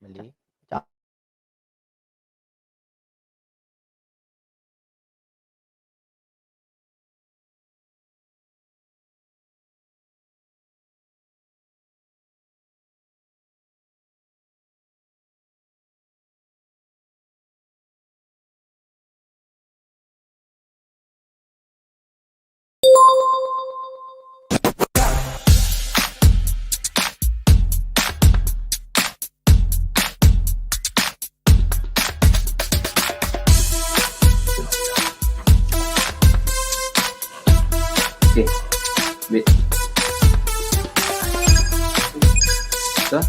Malay. Okay, wait. So,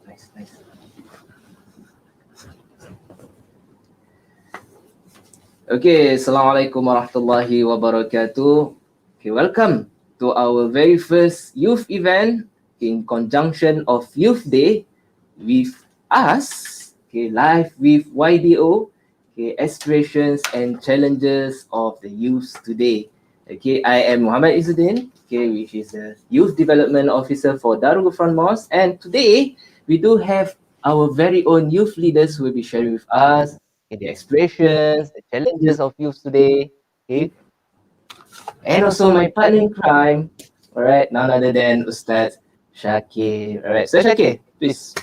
nice. Okay, Assalamualaikum warahmatullahi wabarakatuh. Okay, welcome to our very first youth event in conjunction of Youth Day with us, okay, live with YDO, okay, aspirations and challenges of the youth today. Okay, I am Muhammad Izzuddin, okay, which is a youth development officer for Darul Gufran Mosque, and today we do have our very own youth leaders who will be sharing with us the aspirations, the challenges of youth today, okay, and also my partner in crime, all right, none other than Ustaz Shakir. All right, so Shakir, please.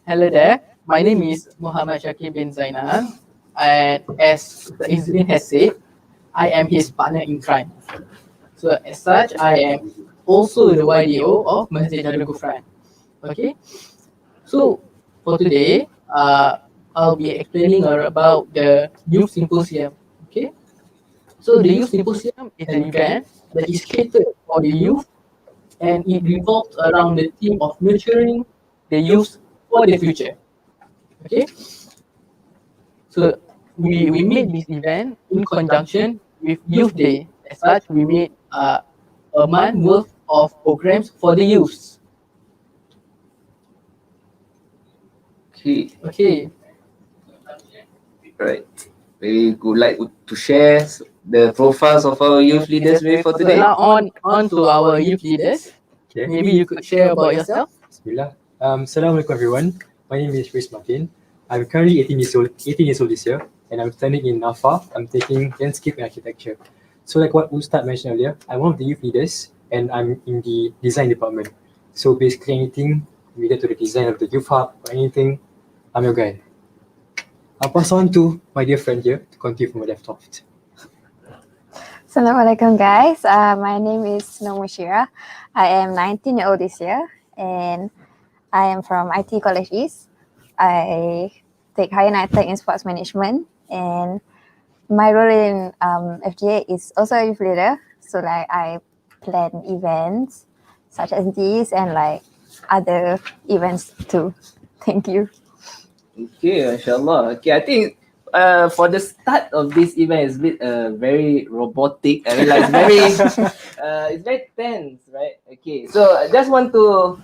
Hello there. My name is Muhammad Shakir bin Zainal, and as Mr. Izzuddin has said, I am his partner in crime. So as such, I am also the YDO of Masjid Darul Gufran. Okay. So for today, I'll be explaining about the Youth Symposium. Okay. So the Youth Symposium is an event that is catered for the youth, and it revolves around the theme of nurturing the youth for the future. Okay. So we made this event in conjunction with Youth Day. As such, we made a month worth of programs for the youths. Okay. Right. We would like to share the profiles of our youth leaders for So today. now on to our youth leaders. Okay. Maybe you could share about yourself. Bismillah. Assalamualaikum everyone. My name is Chris Martin. I'm currently 18 years old this year, and I'm studying in NAFA. I'm taking landscape and architecture. So like what Ustad mentioned earlier, I'm one of the youth leaders, and I'm in the design department. So basically anything related to the design of the youth hub or anything, I'm your guy. I'll pass on to my dear friend here to continue from where I left off. Assalamualaikum guys, my name is Nur Mushira. I am 19 years old this year, and I am from IT College East. I take higher NITEC in sports management, and my role in FGA is also a youth leader. So like I plan events such as these and like other events too. Thank you. Okay, mashallah. Okay, I think for the start of this event is a bit very robotic. I mean, like it's very tense, right? Okay, so I just want to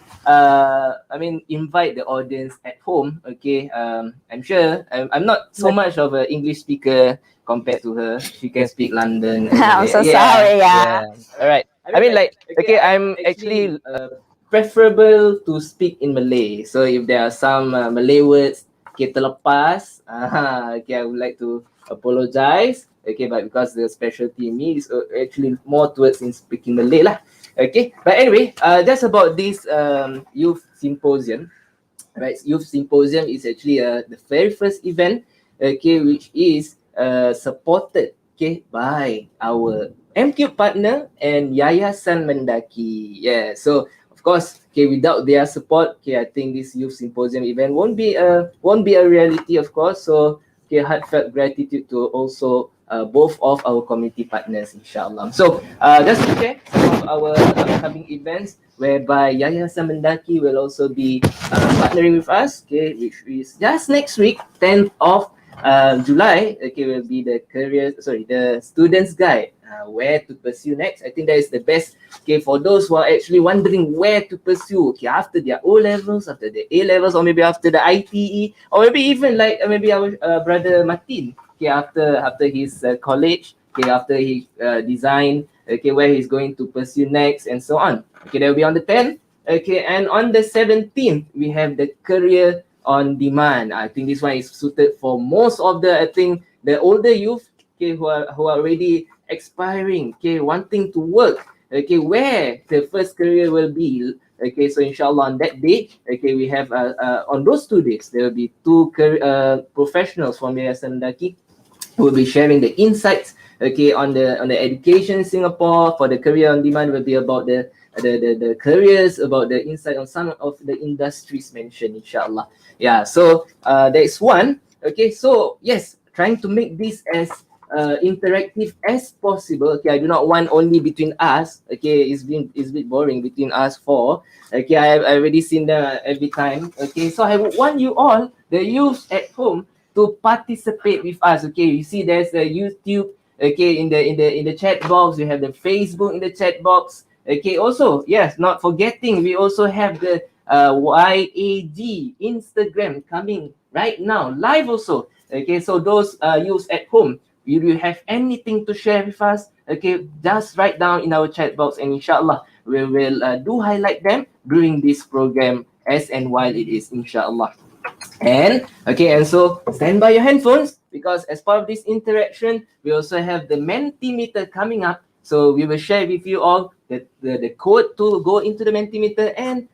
invite the audience at home. Okay, I'm sure I'm not so much of an English speaker compared to her. She can speak London. I'm so sorry. Yeah. All right. I mean, like, okay, I'm actually preferable to speak in Malay. So if there are some Malay words okay, terlepas, okay, I would like to apologize. Okay, but because the specialty in me is actually more towards in speaking Malay lah. Okay, but anyway, that's about this youth symposium. Right, youth symposium is actually the very first event, okay, which is supported, okay, by our MQ partner and Yayasan Mendaki. Yeah, so of course, okay, without their support, okay, I think this youth symposium event won't be a reality, of course. So, okay, heartfelt gratitude to also both of our community partners, inshallah. So, just to share some of our upcoming events, whereby Yayasan Mendaki will also be partnering with us, okay, which is just next week, 10th of July, okay, will be the student's guide, where to pursue next. I think that is the best, okay, for those who are actually wondering where to pursue, okay, after their O levels, after the A levels, or maybe after the ITE, or maybe even like maybe our brother Martin, okay, after his college, okay, after he design, okay, where he's going to pursue next, and so on. Okay, that will be on the 10th. Okay, and on the 17th, we have the career on demand. I think this one is suited for most of the, I think, the older youth, okay, who are already expiring, okay, wanting to work, okay, where the first career will be. Okay, so inshallah on that day, okay, we have on those 2 days, there will be two professionals from Yayasan Daki who will be sharing the insights, okay, on the education in Singapore. For the career on demand will be about the careers, about the insight on some of the industries mentioned, inshallah. Yeah, so there is one. Okay, so yes, trying to make this as interactive as possible. Okay, I do not want only between us. Okay, it's a bit boring between us four. Okay, I already seen them every time. Okay, so I would want you all, the youth at home, to participate with us. Okay, you see there's a YouTube, okay, in the chat box. We have the Facebook in the chat box. Okay, also, yes, not forgetting, we also have the YAG Instagram coming right now, live also. Okay, so those youths at home, if you have anything to share with us, okay, just write down in our chat box, and inshallah, we will do highlight them during this program as and while it is, inshallah. And okay, and so stand by your handphones, because as part of this interaction, we also have the Mentimeter coming up. So we will share with you all the code to go into the Mentimeter, and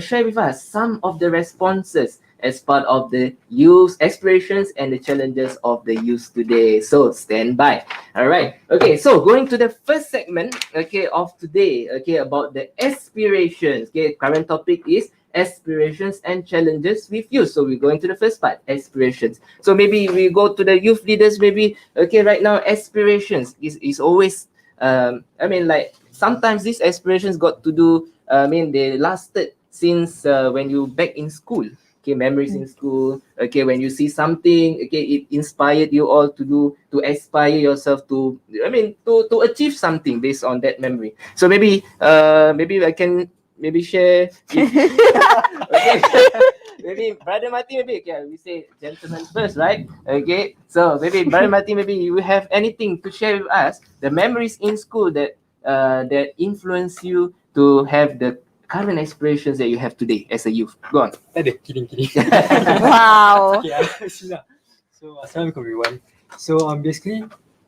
share with us some of the responses as part of the youth aspirations and the challenges of the youth today. So stand by. All right. Okay, so going to the first segment, okay, of today, okay, about the aspirations. Okay, current topic is aspirations and challenges with youth. So we're going to the first part, aspirations. So maybe we go to the youth leaders, maybe, okay, right now, aspirations is always, I mean, like, sometimes these aspirations got to do, I mean, they lasted since when you back in school. Okay, memories in school. Okay, when you see something, okay, it inspired you all to aspire yourself to, I mean, to achieve something based on that memory. So maybe maybe I can maybe share. Okay. Maybe Brother Mati, maybe, okay, we say gentlemen first, right? Okay, so maybe Brother Mati, maybe you have anything to share with us, the memories in school that that influence you to have the current aspirations that you have today as a youth. Go on. Kidding. Wow. Okay, so assalamualaikum everyone. So basically,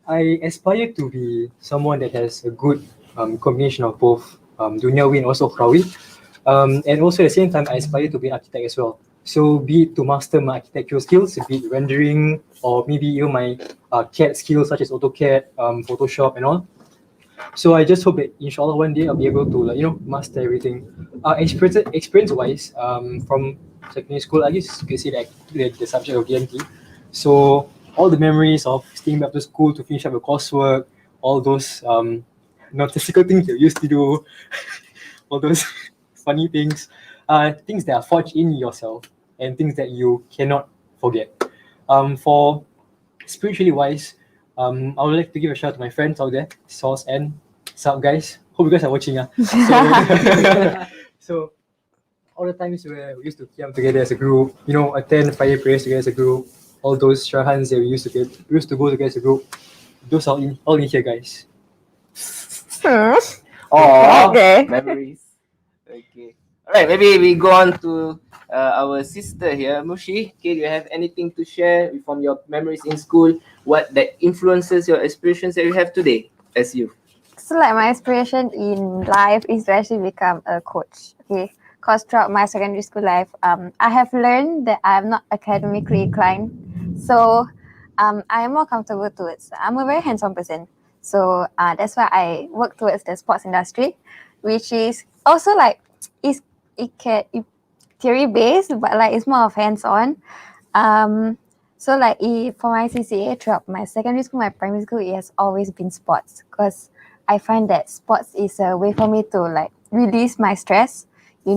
I aspire to be someone that has a good combination of both dunyawi and also ukhrawi. And also at the same time, I aspire to be an architect as well. So be it to master my architectural skills, be it rendering, or maybe even my CAD skills such as AutoCAD, Photoshop, and all. So I just hope that inshallah one day I'll be able to, like, master everything. Experience wise, from secondary school, I guess you can say that the subject of DMT. So all the memories of staying back to school to finish up your coursework, all those nonsensical things you used to do, all those funny things, things that are forged in yourself and things that you cannot forget. For spiritually wise, I would like to give a shout out to my friends out there, Source and Sup guys. Hope you guys are watching. So all the times where we used to come together as a group, attend fire prayers together as a group, all those sharhans that we used to go together as a group, those are all in here, guys. Oh, Okay. memories. Okay. All right. Maybe we go on to our sister here, Mushi. Okay, do you have anything to share from your memories in school? What that influences your aspirations that you have today as you? So like my aspiration in life is to actually become a coach. Okay. Because throughout my secondary school life, I have learned that I'm not academically inclined. So I am more comfortable towards, I'm a very hands-on person. So that's why I work towards the sports industry, which is also like, it theory based, but like it's more of hands-on. So like for my CCA throughout my secondary school, my primary school, it has always been sports, because I find that sports is a way for me to like release my stress. I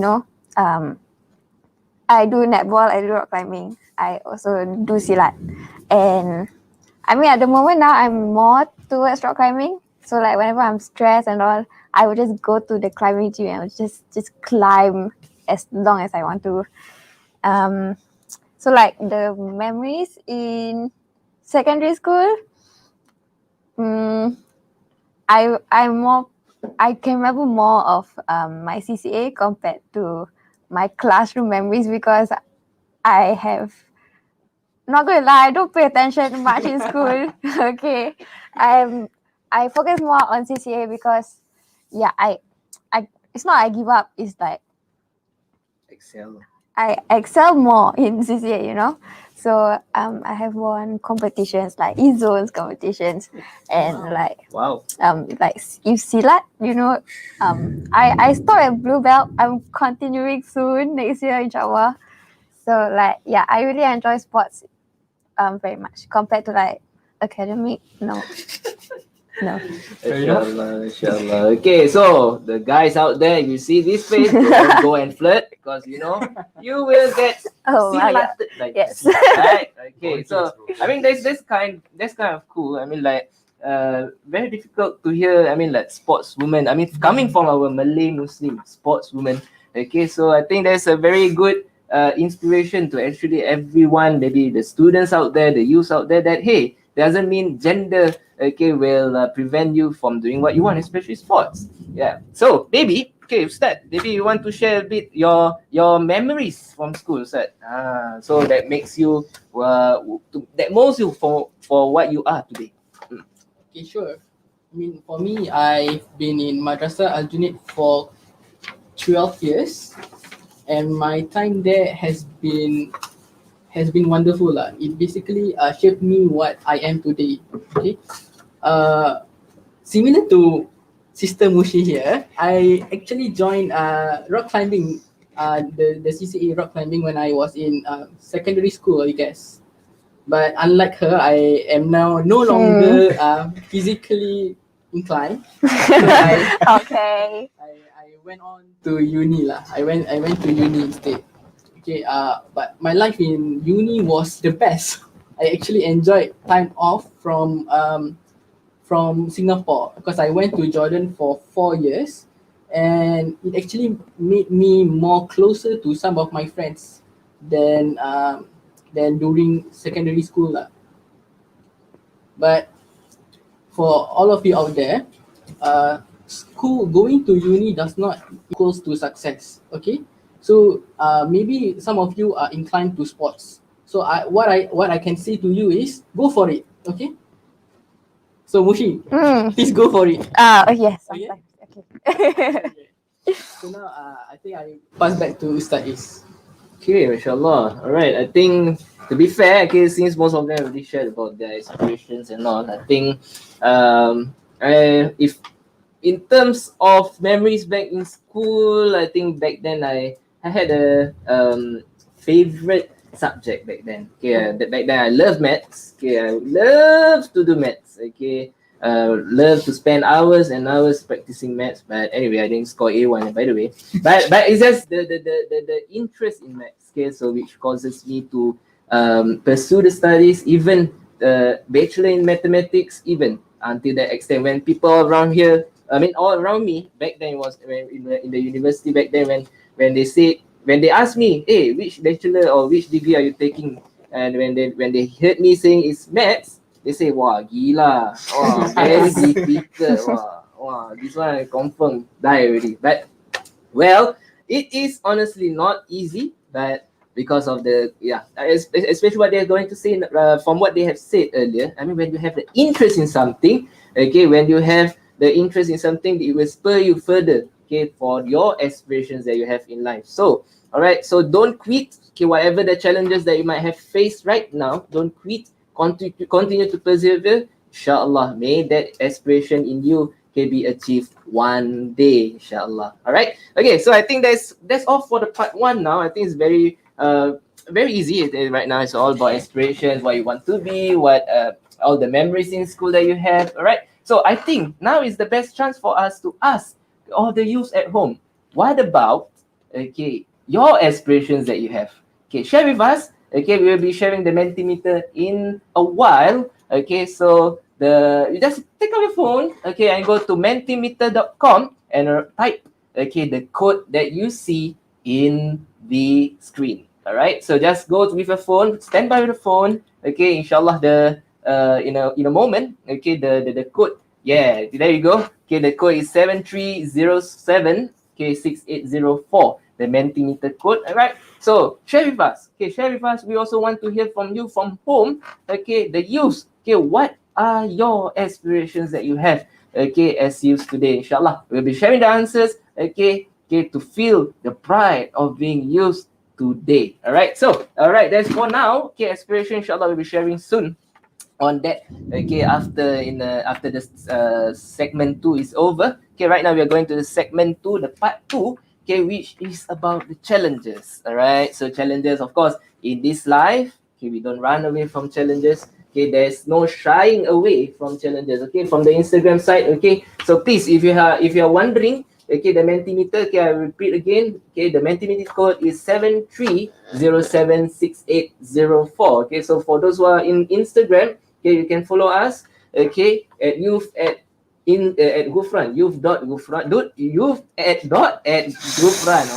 do netball, I do rock climbing. I also do silat. And I mean, at the moment now, I'm more towards rock climbing. So like whenever I'm stressed and all, I would just go to the climbing gym and I would just climb as long as I want to. So like the memories in secondary school, I can remember more of my CCA compared to my classroom memories because I have not gonna lie, I don't pay attention much in school. Okay, I focus more on CCA because yeah, I it's not I give up. It's like Excel. I excel more in CCA, you know. So I have won competitions like e-zones competitions and Wow. like if silat, you know, I stopped at blue belt. I'm continuing soon next year, inshallah. So like yeah, I really enjoy sports very much compared to like academic. No. Fair enough. Inshallah. Okay, so the guys out there, you see this face, don't go and flirt because you know you will get Oh my god. silated like Yes. this, right? Okay, Volunteers, so bro. I mean that's kind of cool. I mean like very difficult to hear. I mean like sportswoman. I mean coming from our Malay Muslim sportswoman. Okay, so I think that's a very good inspiration to actually everyone, maybe the students out there, the youth out there, that hey, doesn't mean gender will prevent you from doing what you want, especially sports. Yeah. So maybe Ustad, maybe you want to share a bit your memories from school, Ustad. So that makes you that molds you for what you are today. Okay, sure. I mean, for me, I've been in Madrasah Al Junaid for 12 years, and my time there has been wonderful. It basically shaped me what I am today. Okay. Similar to Sister Mushi here, I actually joined rock climbing, the CCA rock climbing when I was in secondary school, I guess. But unlike her, I am now no longer physically inclined. So Okay. I went on to uni lah. I went to uni instead. Okay, but my life in uni was the best. I actually enjoyed time off from Singapore because I went to Jordan for 4 years, and it actually made me more closer to some of my friends than during secondary school lah. But for all of you out there, school going to uni does not equals to success. Okay, so maybe some of you are inclined to sports. So what I can say to you is go for it. Okay. So Mushi, please go for it. Yes. Okay. Okay. So now I think I pass back to Ustaz Is. Okay, mashallah. All right. I think to be fair, okay, since most of them already shared about their aspirations and all, I think if in terms of memories back in school, I think back then I had a favorite subject back then. Okay, back then I loved maths. Okay, I love to do maths. Okay, love to spend hours and hours practicing maths. But anyway, I didn't score A1 by the way. But it's just the interest in maths. Okay, so which causes me to pursue the studies, even bachelor in mathematics, even until that extent when people around here, I mean all around me back then, it was when in the university back then, when they asked me, hey, which bachelor or which degree are you taking, and when they heard me saying it's maths, they say, wah, gila, wah, very difficult, wah, this one I confirm die already. But well, it is honestly not easy, but because of the especially what they're going to say from what they have said earlier. I mean, when you have the interest in something, okay, when you have the interest in something, it will spur you further, okay, for your aspirations that you have in life. So, all right, so don't quit, okay, whatever the challenges that you might have faced right now, don't quit, continue to persevere. Inshallah, may that aspiration in you can be achieved one day, inshallah. All right. Okay. So I think that's all for the part one. Now I think it's very easy right now. It's all about aspirations, what you want to be, what all the memories in school that you have. All right. So I think now is the best chance for us to ask all the youth at home, what about your aspirations that you have? Okay, share with us Okay, we will be sharing the Mentimeter in a while. Okay, so you just take out your phone, okay, and go to mentimeter.com and type, okay, the code that you see in the screen. All right, so just go with your phone, stand by with the phone. Okay, inshallah, in a moment, okay, the code, yeah, there you go. Okay, the code is 7307 6804, the Mentimeter code. All right, so share with us. Okay, share with us. We also want to hear from you from home. Okay, the youth. Okay, what are your aspirations that you have? Okay, as youth today, inshallah, we'll be sharing the answers. Okay, to feel the pride of being youth today. All right, so that's for now. Okay, aspiration, inshallah, we'll be sharing soon on that. Okay, after the segment 2 is over. Okay, right now we are going to the segment 2, the part 2. Okay, which is about the challenges. All right, so challenges, of course, in this life. Okay, we don't run away from challenges. Okay, there's no shying away from challenges. Okay, from the Instagram side. Okay, so please, if you are wondering, okay, the Mentimeter, okay, I repeat again. Okay, the Mentimeter code is 73076804. Okay, so for those who are in Instagram, okay, you can follow us, okay, at youth at Gufran, youth.gufran, youth at Gufran.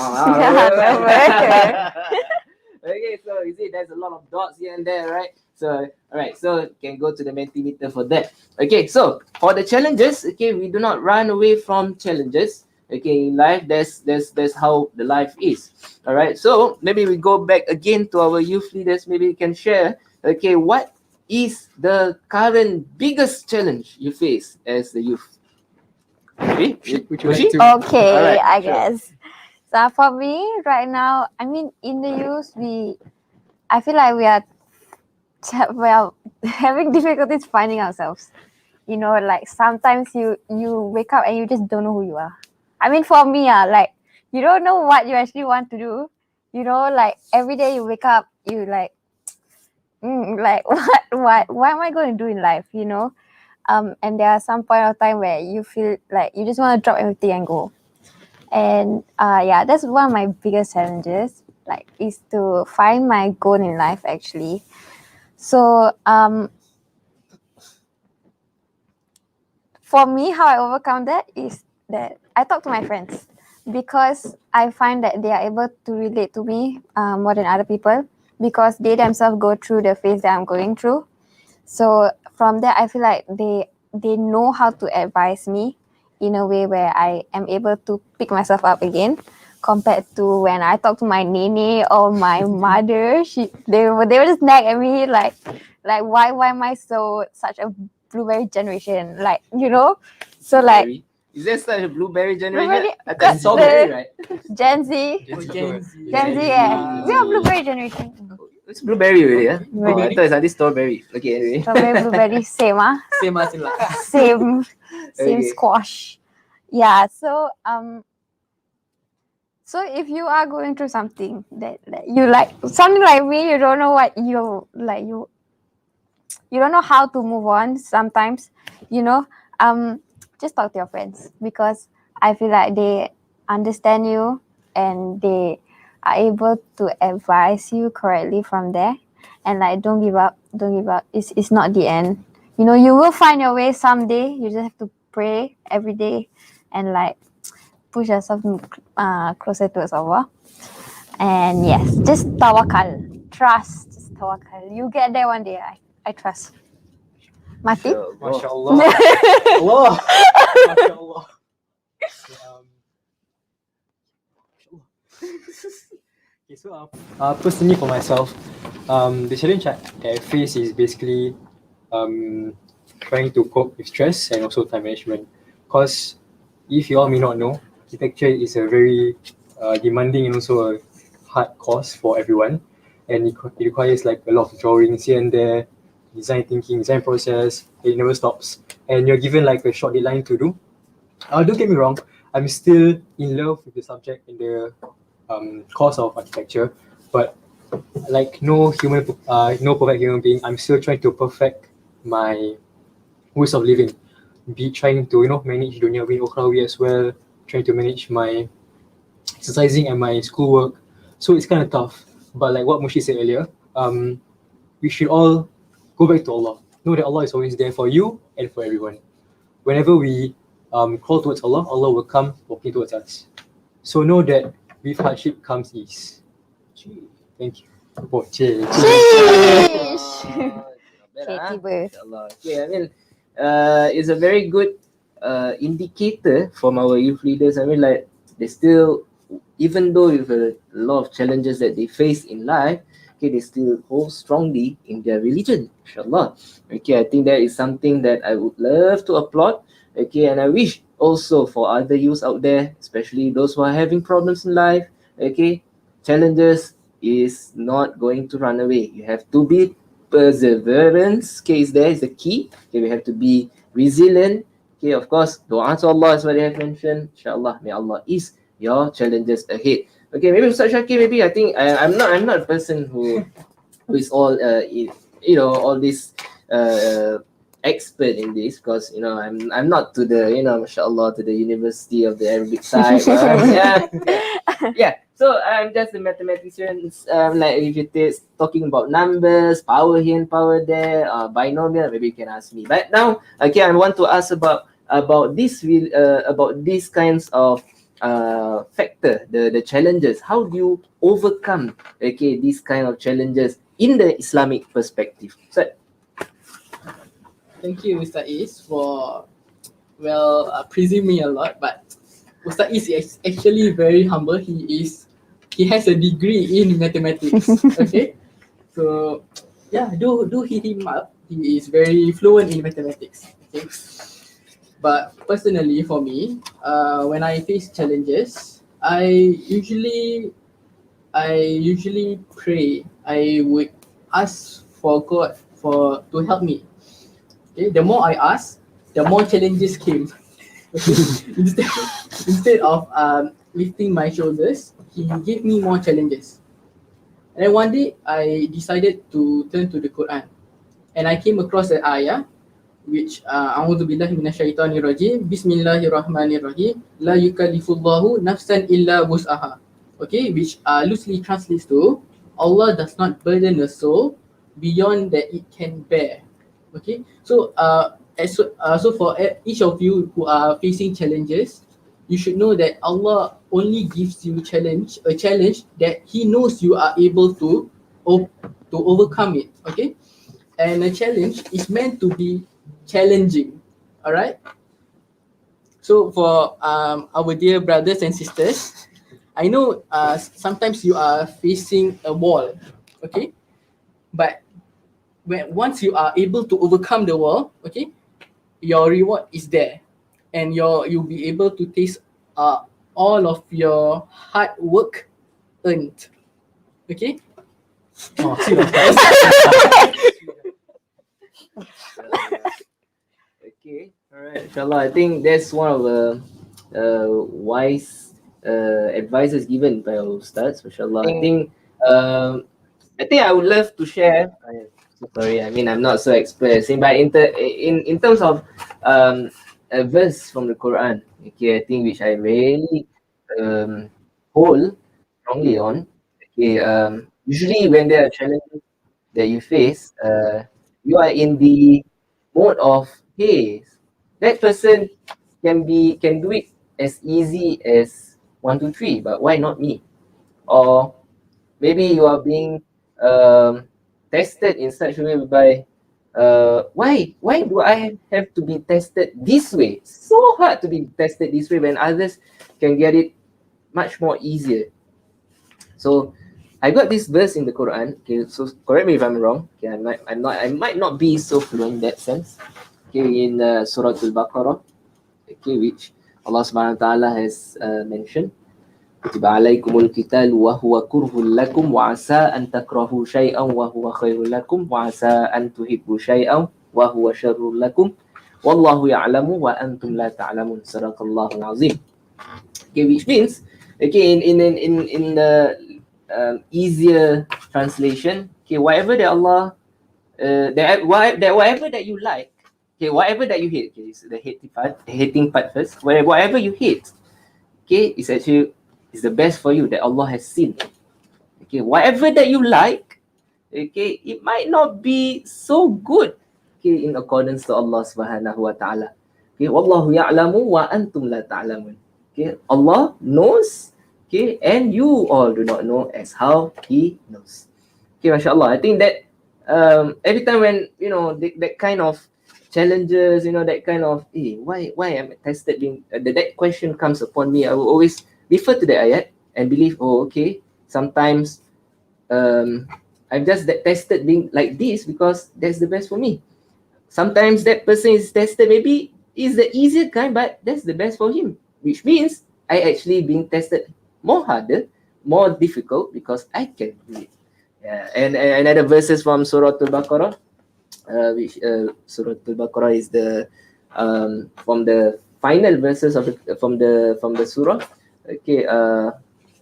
Okay, so you see, there's a lot of dots here and there, right? So, all right, so you can go to the Mentimeter for that. Okay, so for the challenges, okay, we do not run away from challenges. Okay, in life, that's how the life is. All right, so maybe we go back again to our youth leaders. Maybe you can share, okay, what is the current biggest challenge you face as the youth? Would you like to? Okay, Alright, I sure. guess. So for me, right now, I mean, in the youth, I feel like we are having difficulties finding ourselves. You know, like sometimes you wake up and you just don't know who you are. I mean, for me, like you don't know what you actually want to do. You know, like every day you wake up, you like, like what am I going to do in life? You know, and there are some point of time where you feel like you just want to drop everything and go. And yeah, that's one of my biggest challenges, like, is to find my goal in life actually. So for me, how I overcome that is that I talk to my friends, because I find that they are able to relate to me more than other people, because they themselves go through the phase that I'm going through. So from there, I feel like they know how to advise me in a way where I am able to pick myself up again, compared to when I talk to my nene or my mother. They would just nag at me like why am I such a blueberry generation, like, you know. So like Blueberry? Is there such a blueberry generation? Blueberry- I thought the- strawberry, right? Gen Z, Oh, Gen Gen Z. Z. Gen Z, yeah, we are blueberry generation. It's blueberry already, yeah? Blueberry. I thought it's only strawberry. Okay, anyway. Strawberry, blueberry, same, Same as in like. same Okay. squash. Yeah, so if you are going through something that you like, something like me, you don't know what you like, you don't know how to move on sometimes, you know, just talk to your friends, because I feel like they understand you and they are able to advise you correctly from there. And like, don't give up, it's not the end, you know. You will find your way someday. You just have to pray every day and like push yourself closer towards Allah. And yes, just tawakal, trust, just tawakal. You get there one day. I trust. Mati? Sure. MashaAllah. Allah. MashaAllah. Okay, so personally for myself, the challenge that I face is basically trying to cope with stress and also time management. Because if you all may not know, architecture is a very demanding and also a hard course for everyone, and it requires like a lot of drawings here and there, design thinking, design process. It never stops, and you're given like a short deadline to do. Don't get me wrong, I'm still in love with the subject in the course of architecture, but like no perfect human being, I'm still trying to perfect my ways of living. Be trying to manage dunia ukhrawi as well, trying to manage my exercising and my schoolwork. So it's kind of tough. But like what Mushi said earlier, we should all go back to Allah. Know that Allah is always there for you and for everyone. Whenever we crawl towards Allah, Allah will come walking towards us. So know that with hardship comes ease. Thank you. Oh, cheers. Okay, tiba. Inshallah. Okay, I mean, it's a very good indicator from our youth leaders. I mean, like, they still, even though with a lot of challenges that they face in life, okay, they still hold strongly in their religion. Inshallah. Okay, I think that is something that I would love to applaud. Okay, and I wish also for other youths out there, especially those who are having problems in life, okay, challenges is not going to run away. You have to be perseverance. Okay, is there is the key. Okay, we have to be resilient. Okay, of course, dua to Allah is what they have mentioned. Inshallah, may Allah ease your challenges ahead. Okay, maybe Ustaz Shakir, maybe I think I'm not a person who is all all this expert in this, because I'm not to the mashallah to the University of the Arabic side. Yeah. So I'm just a mathematician. Like if it is talking about numbers, power here and power there, binomial, maybe you can ask me. But now, okay, I want to ask about these kinds of factor, the challenges. How do you overcome these kind of challenges in the Islamic perspective? So, Thank you, Mr. Is, for praising me a lot. But Mr. Is actually very humble. He has a degree in mathematics. Okay, so yeah, do hit him up. He is very fluent in mathematics. Okay, but personally for me, when I face challenges, I usually pray. I would ask for God to help me. Okay, the more I ask, the more challenges came. Okay? instead of lifting my shoulders, he gave me more challenges. And then one day I decided to turn to the Quran, and I came across an ayah which A'udzu billahi minasyaitonir rajim. Bismillahirrahmanirrahim. La yukallifullahu nafsan illa wus'aha. Okay, which loosely translates to Allah does not burden a soul beyond that it can bear. Okay, so so for each of you who are facing challenges, you should know that Allah only gives you a challenge that He knows you are able to overcome it. Okay, and a challenge is meant to be challenging. All right. So for our dear brothers and sisters, I know sometimes you are facing a wall. Okay, but once you are able to overcome the wall, okay, your reward is there, and you'll be able to taste all of your hard work earned. Okay. Oh, serious. okay, all right, inshallah. I think that's one of the wise advices given by our ustads. Mashallah. I think I would love to share. So sorry, I mean I'm not so expert, but in terms of a verse from the Quran, okay, I think which I really hold strongly on. Okay, usually when there are challenges that you face, you are in the mode of, hey, that person can do it as easy as 1, 2, 3, but why not me? Or maybe you are being tested in such a way whereby why do I have to be tested this way? So hard to be tested this way when others can get it much more easier. So I got this verse in the Quran. Okay, so correct me if I'm wrong. Okay, I might not be so fluent in that sense. Okay, in Surah Al-Baqarah, okay, which Allah Subhanahu wa Taala has mentioned. كتب عليكم القتال وهو كره لكم وعسى أن تكرهوا شيئا وهو خير لكم وعسى أن تحبوا شيئا وهو شر لكم والله يعلم وأنتم لا تعلمون صدق الله العظيم. Okay, which means, okay, in the easier translation, okay, whatever that Allah whatever that you like, okay, whatever that you hate, okay, so the hating part first. Whatever you hate, okay, is the best for you that Allah has seen. Okay, whatever that you like, okay, it might not be so good, okay, in accordance to Allah Subhanahu wa Ta'ala. Okay, wallahu ya'lamu wa antum la ta'lamun. Okay, Allah knows, okay, and you all do not know as how He knows. Okay, mashallah. I think that every time when that kind of challenges, that kind of why am I tested being that question comes upon me, I will always refer to the ayat and believe, oh, okay, sometimes I'm just tested being like this because that's the best for me. Sometimes that person is tested, maybe is the easier kind, but that's the best for him, which means I actually being tested more harder, more difficult because I can do it. Yeah, and another verses from Surah Al-Baqarah, which Surah Al-Baqarah is the from the final verses of from the surah. Okay,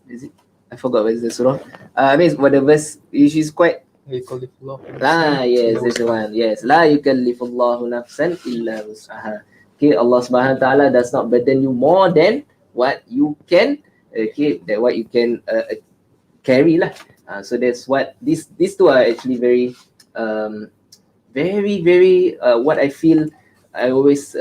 is it? I forgot what is the surah. I mean, what the verse which is quite. Yes, that's the one. Yes, la yukallifullahu nafsan illa wus'aha. Okay, Allah Subhanahu wa Ta'ala does not burden you more than what you can. Okay, that what you can carry lah. So that's what these two are actually very very what I feel I always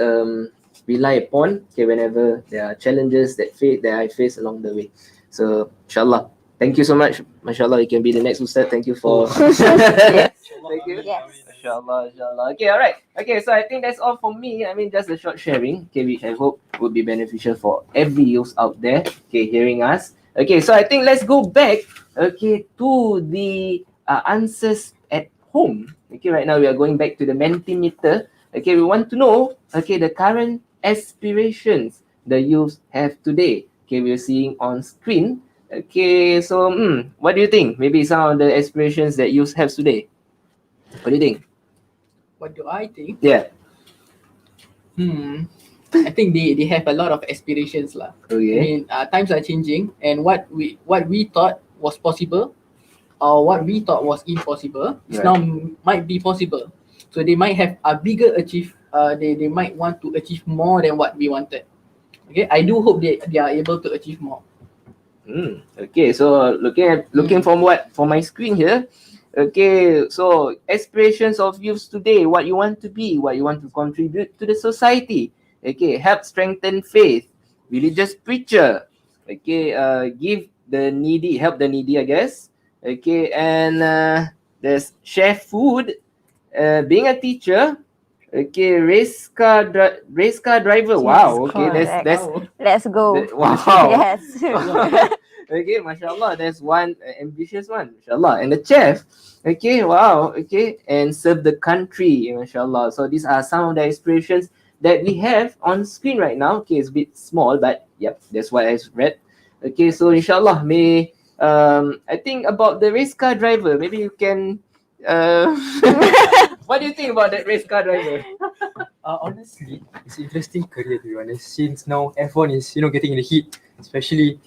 rely upon, okay, whenever there are challenges that I face along the way. So inshallah, thank you so much. Mashallah, you can be the next Ustad. Thank you for Yes. thank you. Yes. Inshallah, inshallah. Okay, all right. Okay, so I think that's all for me. I mean, just a short sharing, okay, which I hope would be beneficial for every youth out there, okay, hearing us. Okay, so I think let's go back, okay, to the answers at home. Okay, right now we are going back to the Mentimeter. Okay, we want to know, okay, the current aspirations the youth have today. Okay, we're seeing on screen. Okay, so what do you think? Maybe some of the aspirations that youth have today. What do you think? What do I think? Yeah. I think they have a lot of aspirations lah. I Okay. mean, times are changing, and what we thought was possible, or what we thought was impossible, is Right. now might be possible. So they might have a bigger achieve. They might want to achieve more than what we wanted. Okay, I do hope they are able to achieve more. Okay, so looking from my screen here. Okay, so aspirations of youths today, what you want to be, what you want to contribute to the society. Okay, help strengthen faith, religious preacher. Okay, help the needy, I guess. Okay, and there's share food, being a teacher. Okay, race car driver. Wow. Okay, Correct. that's Wow. Let's go. wow. Yes. Okay, mashallah, there's one ambitious one, mashallah. And the chef, okay, wow, okay, and serve the country, mashallah. So these are some of the aspirations that we have on screen right now. Okay, it's a bit small, but yep, that's what I read. Okay, so inshallah, may I think about the race car driver, maybe you can what do you think about that race car driver? Honestly, it's an interesting career, to be honest. Since now F1 is getting in the heat, especially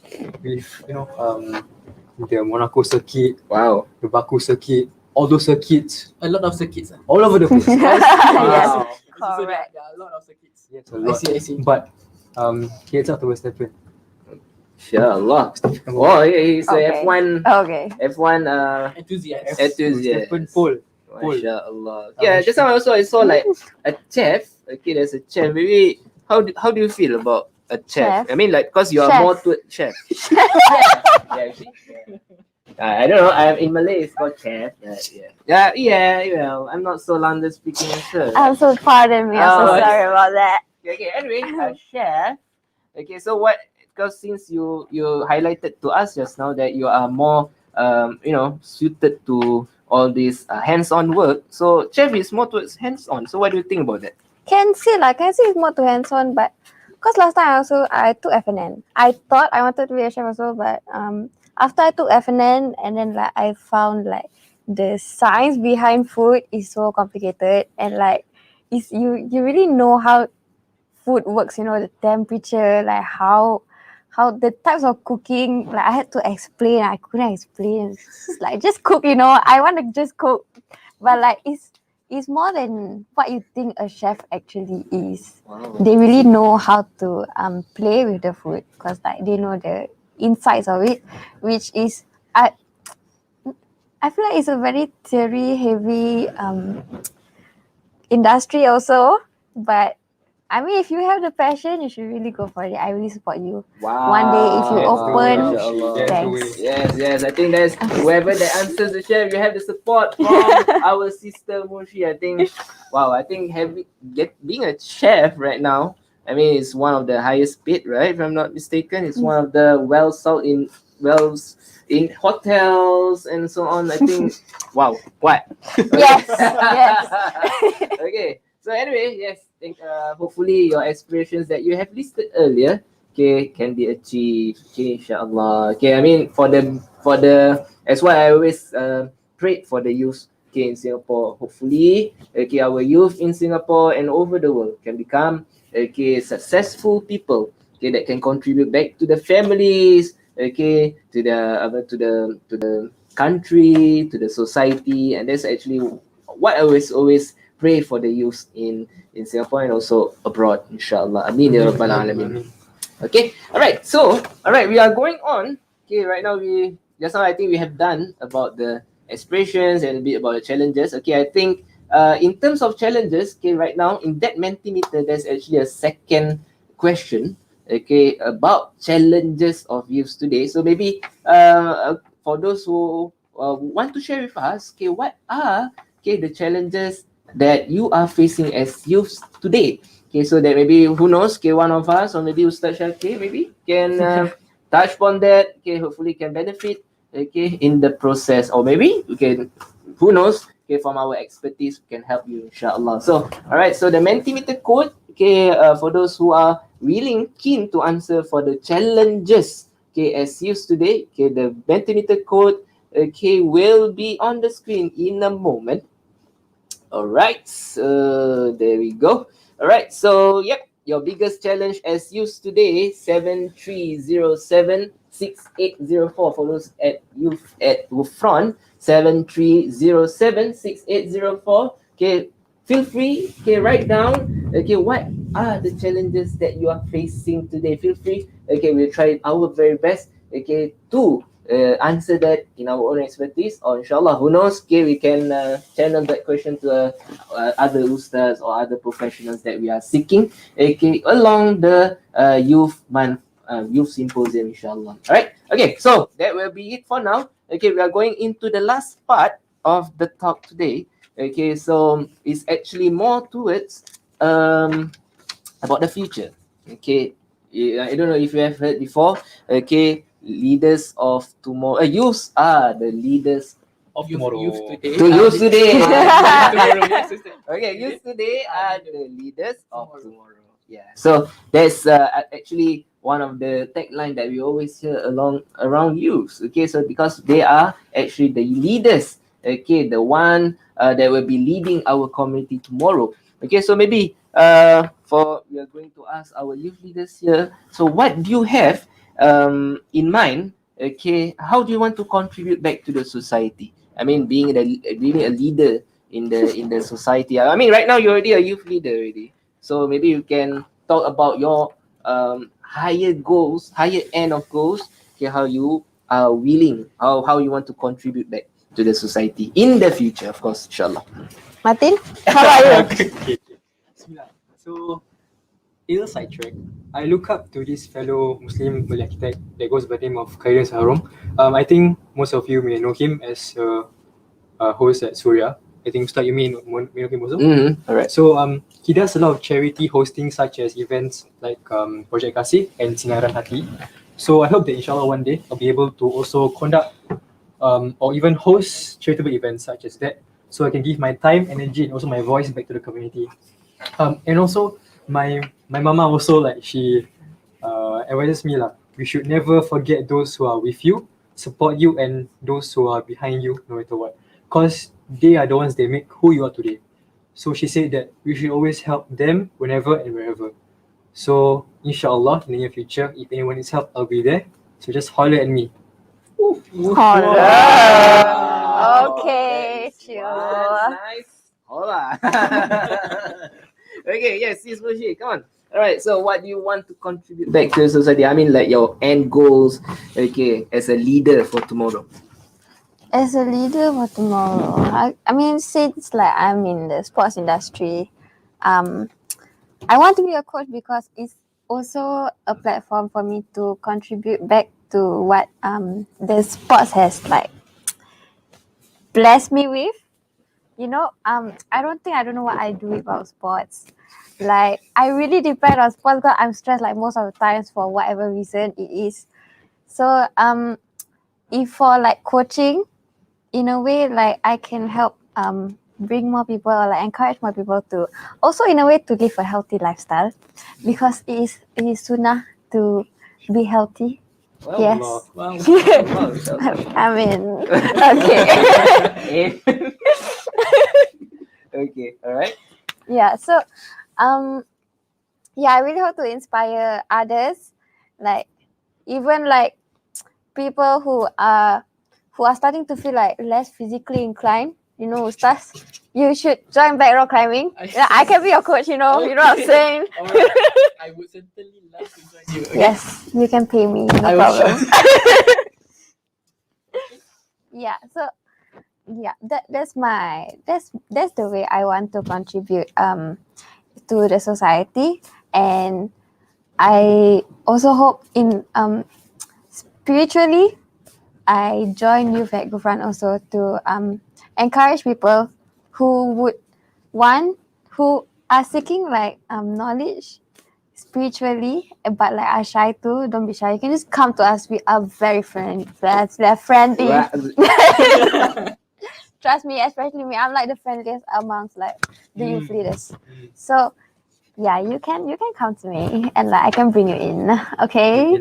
with the Monaco circuit, Wow. the Baku circuit, all those circuits A lot of circuits. all over the place. Yes. So Correct. there are a lot of circuits. Yes, a lot. I see. But heads up to Verstappen. Inshallah. Oh, he's a Okay. F1 Okay. F1 Enthusiast. enthusiast. Verstappen pole. Mashallah. Yeah, just now also I saw like a chef. Okay, there's a chef. Maybe how do you feel about a chef? Chef? I mean, like, because you are Chef. more to chef. Yeah, see? I don't know. I'm in Malay. It's called chef. Yeah. Well, I'm not so London speaking as her. I'm so pardon me. I'm so Oh, sorry about that. Okay. Anyway, a chef. Okay, so what? Because since you highlighted to us just now that you are more suited to all this hands-on work. So chef is more towards hands-on. So what do you think about that? Can see it's more to hands-on, but because last time I took FNN. I thought I wanted to be a chef also, but after I took FNN and then like I found like the science behind food is so complicated, and like is you really know how food works, the temperature, like how the types of cooking, like I had to explain. I couldn't explain. It's like just cook, I want to just cook, but like it's more than what you think a chef actually is. Wow. They really know how to play with the food, because like they know the insides of it, which is I feel like it's a very theory heavy industry also, but I mean, if you have the passion, you should really go for it. I really support you. Wow. One day, if you That's the way. open, Mashallah. That's the thanks. way. Yes. I think that's whoever that answers the chef, you have the support from our sister Mushi. I think, wow, I think being a chef right now, I mean, it's one of the highest paid, right? If I'm not mistaken, it's one of the wells in hotels and so on. I think, wow, what? Yes, yes. Okay. So anyway, yes, think hopefully your aspirations that you have listed earlier, okay, can be achieved. Okay, inshallah. Okay, I mean for the as what I always prayed for the youth, okay, in Singapore. Hopefully, okay, our youth in Singapore and over the world can become, okay, successful people, okay, that can contribute back to the families, okay, to the country, to the society, and that's actually what I always pray for the youth in Singapore and also abroad, inshallah. Amin ya rabbal alamin. Okay, all right, we are going on. Okay, right now just now I think we have done about the aspirations and a bit about the challenges. Okay, I think in terms of challenges, okay, right now in that Mentimeter, there's actually a second question, okay, about challenges of youth today. So maybe for those who want to share with us, okay, what are, okay, the challenges that you are facing as youths today? Okay, so that maybe, who knows, okay, one of us or maybe Ustaz Syakir maybe can touch upon that, okay, hopefully can benefit, okay, in the process, or maybe we can, who knows, okay, from our expertise we can help you, inshallah. So all right, so the Mentimeter code, okay, for those who are willing, keen to answer for the challenges, okay, as used today, okay, the Mentimeter code, okay, will be on the screen in a moment. All right, so there we go. All right, so yep, your biggest challenge as used today, 73076804 for those at youth at front, 73076804. Okay, feel free, okay, write down, okay, what are the challenges that you are facing today. Feel free, okay, we'll try our very best, okay, to answer that in our own expertise, or inshallah, who knows, okay, we can channel that question to other ustads or other professionals that we are seeking, okay, along the youth month, youth symposium, inshallah. All right, okay, so that will be it for now. Okay, we are going into the last part of the talk today. Okay, so it's actually more towards about the future. Okay, I don't know if you have heard before. Okay, leaders of tomorrow. Youths are the leaders Of tomorrow. Youth today. to youth today. Tomorrow, yes, yes, yes. Okay, youth today are the leaders of tomorrow. Yeah. So that's actually one of the tagline that we always hear around youths. Okay, so because they are actually the leaders. Okay, the one that will be leading our community tomorrow. Okay, so maybe for we are going to ask our youth leaders here. So what do you have in mind? Okay, how do you want to contribute back to the society? I mean, being a leader in the society. I mean, right now you're already a youth leader already. So maybe you can talk about your higher goals, higher end of goals. Okay, how you are willing, how you want to contribute back to the society in the future, of course, inshallah. Martin, how about you? Okay. Bismillah. So, little sidetrack. I look up to this fellow Muslim Malay architect that goes by the name of Khairan Saharom. I think most of you may know him as a host at Surya. I think Ustaz, you may know him also. All right. So he does a lot of charity hosting, such as events like Project Kasih and Sinaran Hati. So I hope that inshallah one day I'll be able to also conduct or even host charitable events such as that, so I can give my time, energy, and also my voice back to the community. And also my mama also, like, she advises me lah, we should never forget those who are with you, support you, and those who are behind you, no matter what, because they are the ones that make who you are today. So she said that we should always help them whenever and wherever. So inshallah, in the near future, if anyone needs help, I'll be there. So just holler at me. Okay, chill. Nice. Hola. Okay, yes, Sis Mushi, come on. All right, so what do you want to contribute back to the society? I mean, like your end goals, okay, as a leader for tomorrow. As a leader for tomorrow, I mean, since like I'm in the sports industry, I want to be a coach because it's also a platform for me to contribute back to what the sports has like blessed me with. I don't know what I do without sports. Like I really depend on sports because I'm stressed like most of the times for whatever reason it is. So if for like coaching, in a way like I can help bring more people or like encourage more people to also in a way to live a healthy lifestyle because it is sunnah to be healthy. Wow. Yes. Wow. I mean, okay. Amen. Okay, all right. Yeah, so I really hope to inspire others, like even like people who are starting to feel like less physically inclined, Ustaz, you should join back rock climbing. Yeah, I can be your coach, you know what I'm saying? Alright. I would certainly love to join you. Okay? Yes, you can pay me, no I will problem. sure. Yeah, so that's the way I want to contribute to the society, and I also hope in spiritually I join Youth at Gufran also to encourage people who would who are seeking like knowledge spiritually, but like are shy too. Don't be shy. You can just come to us. We are very friendly. They're friendly. Trust me, especially me. I'm like the friendliest amongst like the youth leaders. So yeah, you can come to me and like I can bring you in. Okay.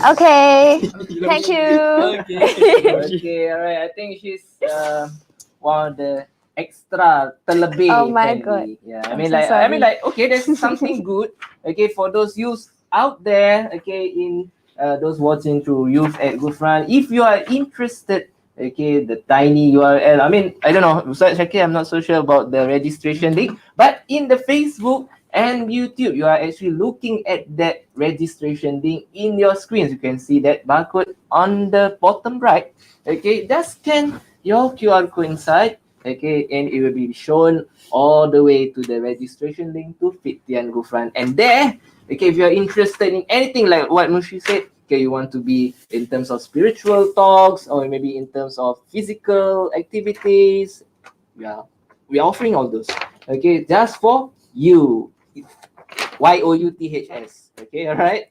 Okay. Thank you. Okay. Okay, all right. I think she's one of the extra terlebih Oh my friendly. God. Yeah, I I'm mean so like sorry. okay, there's something good. Okay, for those youths out there. Okay, in those watching through Youth at Gufran, if you are interested. Okay, the tiny URL. I mean, I don't know, Ustaz Shakir, I'm not so sure about the registration link, but in the Facebook and YouTube, you are actually looking at that registration link in your screens. You can see that barcode on the bottom right. Okay, just scan your QR code inside. Okay, and it will be shown all the way to the registration link to Fitian Gufran. And there, okay, if you're interested in anything like what Mushi said, okay, you want to be in terms of spiritual talks or maybe in terms of physical activities, yeah, we're offering all those. Okay, just for you. YOUTHS. Okay, all right.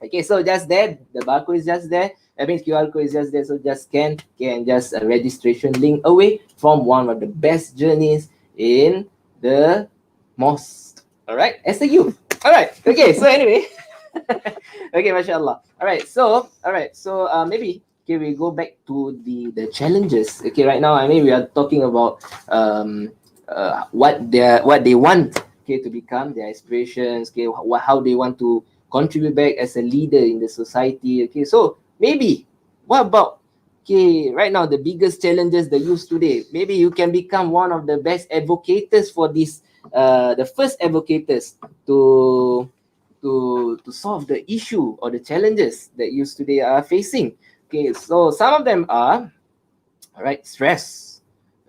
Okay, so just there, the barcode is just there. That means QR code is just there. So just scan, and just a registration link away from one of the best journeys in the mosque. All right, as a youth. All right. Okay. So anyway, okay, mashallah. All right. So maybe okay, we go back to the challenges. Okay, right now I mean we are talking about what they want, okay, to become, their aspirations, okay, how they want to contribute back as a leader in the society. Okay, so maybe what about, okay, right now the biggest challenges the youth today, maybe you can become one of the best advocates for this, the first advocates to solve the issue or the challenges that youth today are facing. Okay, so some of them are, all right, stress.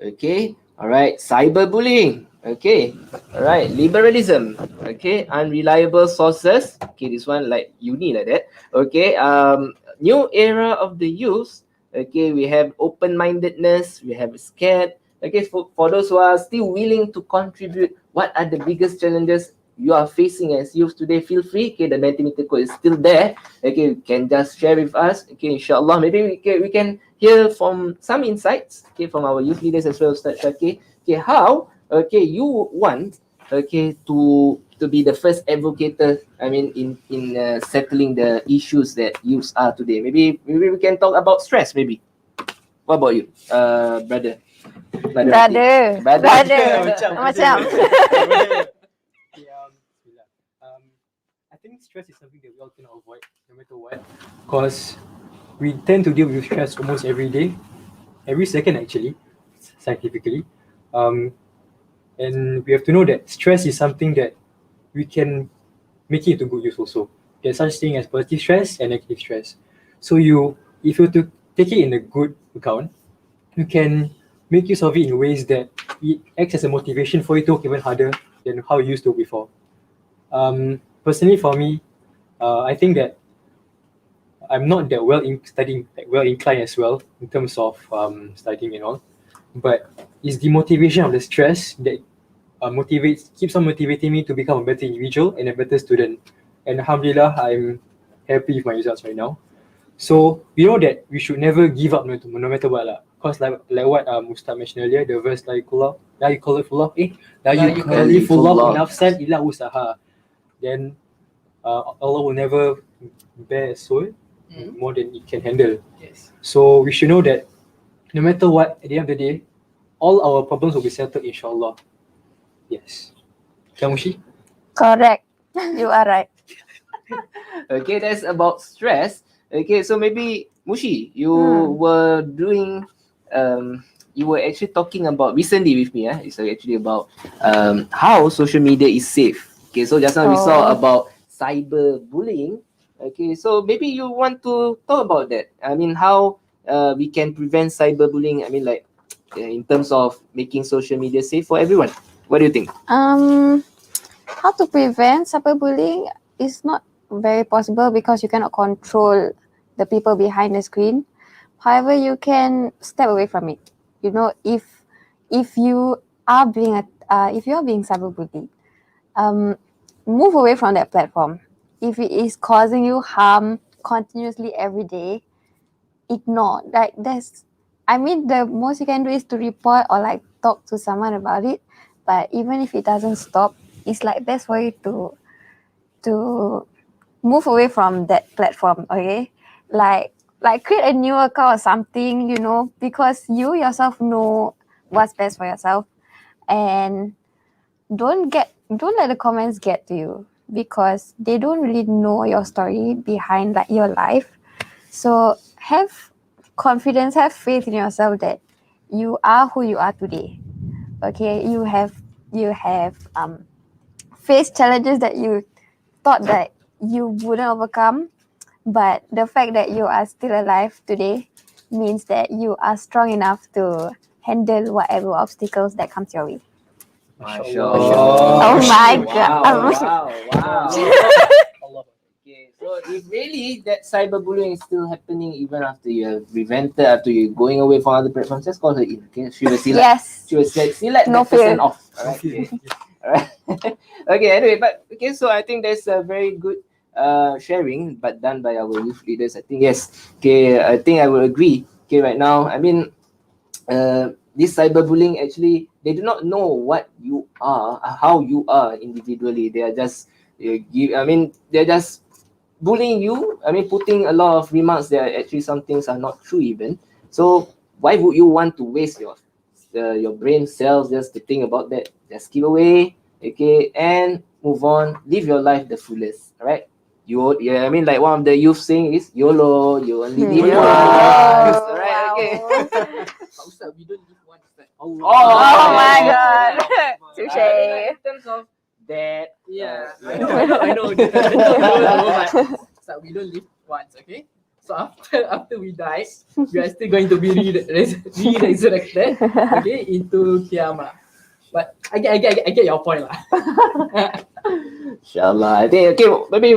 Okay, all right, cyberbullying. Okay, all right, liberalism. Okay, unreliable sources. Okay, this one like uni like that. Okay, new era of the youth. Okay, we have open-mindedness. We have scared. Okay, for those who are still willing to contribute, what are the biggest challenges you are facing as youth today? Feel free. Okay, the Mentimeter code is still there. Okay, you can just share with us. Okay, inshallah, maybe we can hear from some insights, okay, from our youth leaders as well, Ustaz Shakir. Okay, how, okay, you want, okay, to be the first advocate, I mean, in settling the issues that youths are today. Maybe we can talk about stress, maybe. What about you, brother? Brother. Macam. Yeah, Bismillah. I think stress is something that we all cannot avoid, no matter what, because we tend to deal with stress almost every day, every second actually, scientifically. And we have to know that stress is something that we can make it into good use also. There's such thing as positive stress and negative stress. So if you were to take it in a good account, you can make use of it in ways that it acts as a motivation for you to work even harder than how you used to before. Personally, for me, I think that I'm not that well inclined as well in terms of studying and all, but it's the motivation of the stress that keeps on motivating me to become a better individual and a better student. And alhamdulillah, I'm happy with my results right now. So we know that we should never give up no matter what lah. Cause like what Ustaz mentioned earlier, the verse la yukallifullah nafsan illa usaha. Then Allah will never bear a soul more than it can handle. Yes. So we should know that no matter what, at the end of the day, all our problems will be settled inshallah. Yes. Kamushi? Correct. You are right. Okay, that's about stress. Okay, so maybe Mushi, you were doing you were actually talking about recently with me, it's actually about how social media is safe. Okay, so just now we saw about cyber bullying. Okay, so maybe you want to talk about that. I mean, how we can prevent cyberbullying. I mean, like in terms of making social media safe for everyone. What do you think? How to prevent cyberbullying is not very possible because you cannot control the people behind the screen. However, you can step away from it. You know, if you are being cyberbullied, move away from that platform. If it is causing you harm continuously every day, ignore. Like the most you can do is to report or like talk to someone about it. But even if it doesn't stop, it's like best for you to move away from that platform. Okay, like create a new account or something. You know, because you yourself know what's best for yourself, and don't let the comments get to you because they don't really know your story behind like your life. So have confidence, have faith in yourself that you are who you are today. Okay, you have faced challenges that you thought that you wouldn't overcome, but the fact that you are still alive today means that you are strong enough to handle whatever obstacles that comes your way. Mashallah. Oh my God. Wow. Okay, so if really that cyberbullying is still happening even after you have revented, after you're going away from other platforms, just call her in. Okay, she will select. Yes. She will select No that person fear. off. Alright. Okay. Alright. Okay. Anyway, but okay. So I think there's a very good sharing, but done by our youth leaders. I think yes. Okay. I think I will agree. Okay. Right now, I mean, this cyberbullying actually they do not know what you are, how you are individually. They are just they're just bullying you. I mean, putting a lot of remarks that actually some things are not true even. So why would you want to waste your brain cells just to think about that? Just give away, okay, and move on. Live your life the fullest. All right. I mean, like one of the youth saying is YOLO. You only live YOLO. once. All right. Okay. Pak Ustaz, we don't live once. Ustaz. Oh my God. Touche. In terms of that, Yeah, I know. The term but Ustaz, we don't live once, okay? So after we die, we are still going to be resurrected, okay, into Qiyamah. But I get your point lah. Inshallah. I think maybe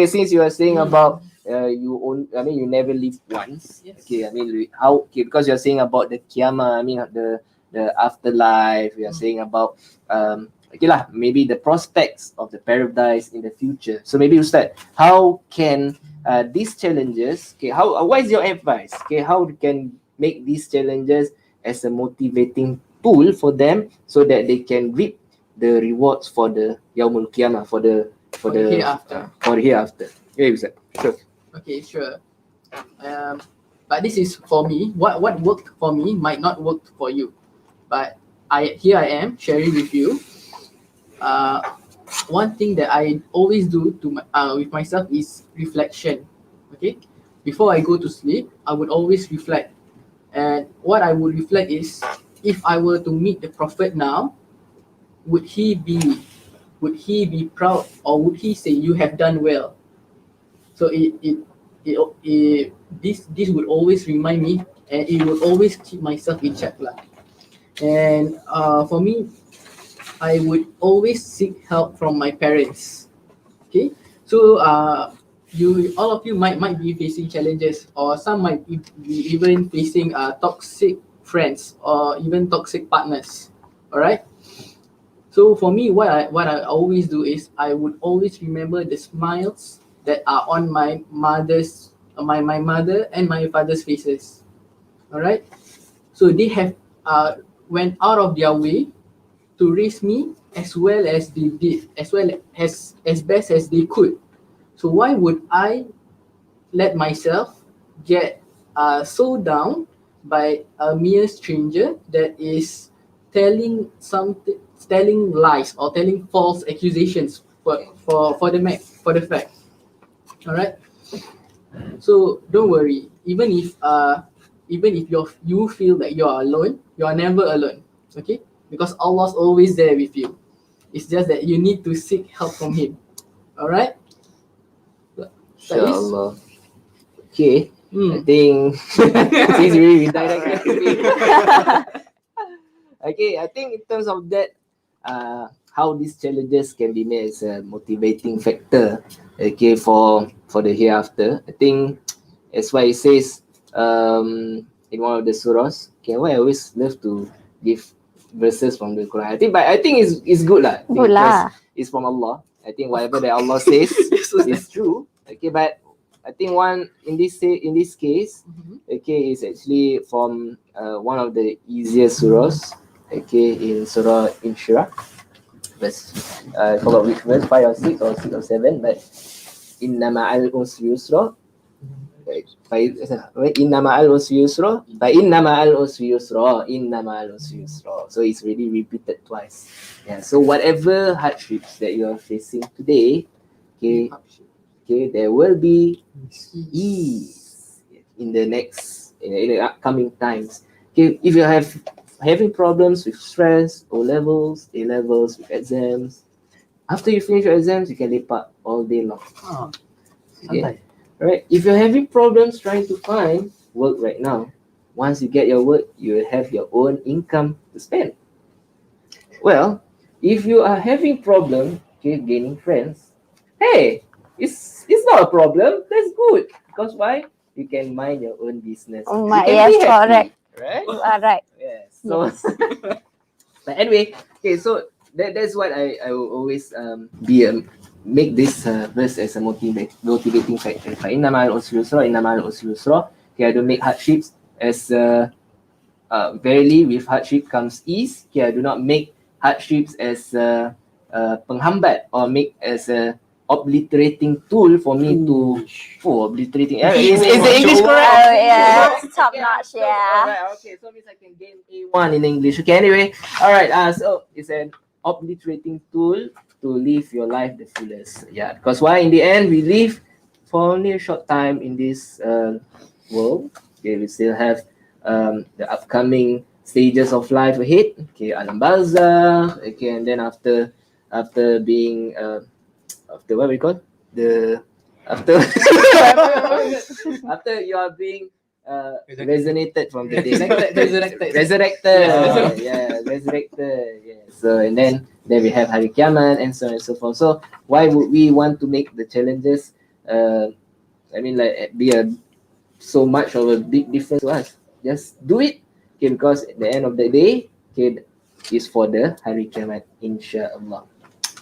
since you are saying about you never live once. Yes. Okay, I mean because you're saying about the Qiyamah, I mean the afterlife, we are saying about maybe the prospects of the paradise in the future. So maybe Ustaz, how can these challenges, what is your advice? Okay, how can make these challenges as a motivating tool for them so that they can reap the rewards for the Yaumul Qiyamah, for the hereafter. For the hereafter. Yeah, Ustaz. Sure. Okay, sure. But this is for me. What worked for me might not work for you. But I am sharing with you. One thing that I always do with myself is reflection. Okay, before I go to sleep, I would always reflect, and what I would reflect is, if I were to meet the Prophet now, would he be proud, or would he say you have done well? So this would always remind me and it will always keep myself in check lah. And for me, I would always seek help from my parents. Okay, so all of you might be facing challenges, or some might be even facing toxic friends or even toxic partners. All right. So for me, what I always do is I would always remember the smiles that are on my mother and my father's faces. All right. So they have went out of their way to raise me as well as they did, as best as they could. So why would I let myself get so down by a mere stranger that is telling lies or telling false accusations for the fact. All right. So don't worry. Even if you feel that you are alone, you are never alone. Okay, because Allah's always there with you. It's just that you need to seek help from Him. All right. Inshallah. Okay. I Mm. think he's really redirected to me. Okay, I think in terms of that, how these challenges can be made as a motivating factor, okay, for the hereafter. I think that's why it says in one of the surahs. Okay, why I always love to give verses from the Quran. I think it's good lah. Good lah. It's from Allah. I think whatever that Allah says is true. Okay, but I think one in this case, okay, is actually from one of the easiest surahs. Okay, in Surah Inshirah, verse I forgot which verse, 5 or 6 or 6 or 7, but inna ma'al usri yusra. Inna ma'al usri yusra, inna ma'al usri yusra, inna ma'al usri yusra. So it's really repeated twice. Yeah. So whatever hardships that you are facing today, okay, there will be ease in the upcoming times. Okay, if you have having problems with stress, O levels, A levels, with exams, after you finish your exams, you can lepak all day long. Okay, right? If you're having problems trying to find work right now, once you get your work, you will have your own income to spend. Well, if you are having problem, okay, gaining friends, hey, it's not a problem. That's good, because why? You can mind your own business. Oh You my, can yes, be happy, correct. right? You are right. Yes. So, but anyway, okay. So that's what I will always make this verse as a motivating factor. Inna ma'al usri yusra, inna ma'al usri yusra. Okay, I don't make hardships as verily with hardship comes ease. Okay, I do not make hardships as penghambat or make as a obliterating tool for me to obliterating. Is the English correct? Oh yeah, it's top notch. Yeah. Alright, okay, so means I can gain A1 in English. Okay, anyway, alright. So it's an obliterating tool to live your life the fullest. Yeah, because why? In the end, we live for only a short time in this world. Okay, we still have the upcoming stages of life ahead. Okay, alam barzakh. Okay, and then after being after what we call after after you are being resonated from the dead, resurrected. Yeah. So and then we have hari kiamat and so on and so forth. So why would we want to make the challenges be so much of a big difference to us? Just do it, okay, because at the end of the day, okay, is for the hari kiamat, inshallah.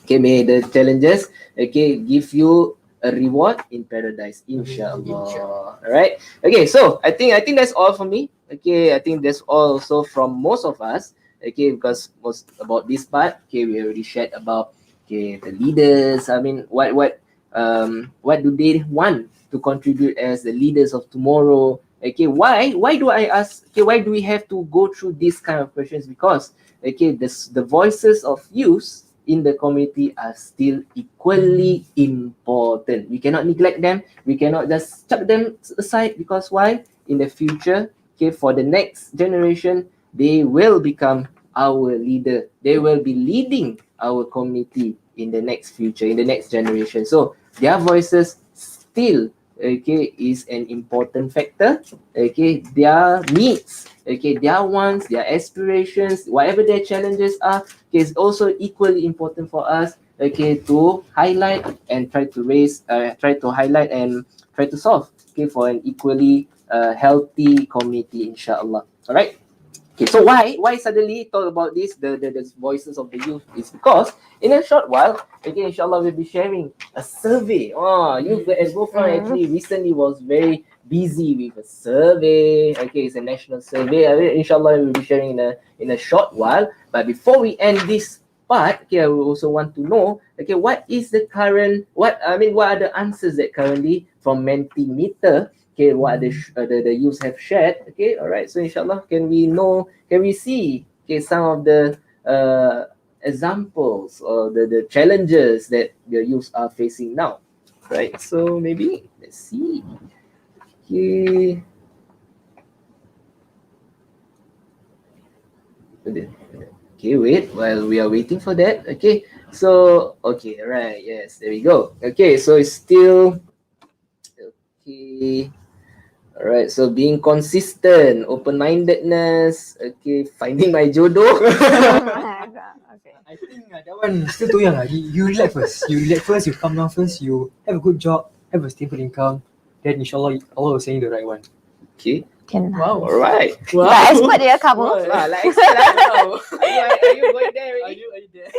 Okay, may the challenges, okay, give you a reward in paradise, inshallah. All right. Okay, so I think that's all for me. Okay, I think that's all also from most of us. Okay, because most about this part, okay, we already shared about the leaders. I mean, what do they want to contribute as the leaders of tomorrow? Okay, why do I ask? Okay, why do we have to go through these kind of questions? Because the voices of youth in the community are still equally important. We cannot neglect them. We cannot just chuck them aside, because why? In the future, okay, for the next generation, they will become our leader. They will be leading our community in the next future, in the next generation. So their voices still, okay, is an important factor. Okay, their needs, okay, their wants, their aspirations, whatever their challenges are, okay, is also equally important for us, okay, to highlight and try to highlight and try to solve, okay, for an equally healthy community, inshallah. All right. Okay, so why suddenly talk about this, the voices of the youth, is because in a short while, okay, inshallah, we'll be sharing a survey. Oh, youth as Gofran actually recently was very busy with a survey. Okay, it's a national survey. Inshallah, we'll be sharing in a short while. But before we end this part, okay, I will also want to know, okay, what is the current, what are the answers that currently from Mentimeter, okay, what the youths have shared. Okay, all right, so inshallah, can we see, okay, some of the examples or the challenges that the youths are facing now, right? So maybe let's see. Okay. Okay, wait while we are waiting for that. Okay, so okay, right, yes, there we go. Okay, so it's still okay. All right, so being consistent, open-mindedness, okay, finding my jodoh. Okay. I think that one still too young. You relax first. You calm down first. You have a good job, have a stable income. Then inshallah, Allah will send you the right one. Okay, Can Wow. all right. Wow. Like expert dia kamu. Wow, like expert, wow. Are you going there Are already? you there?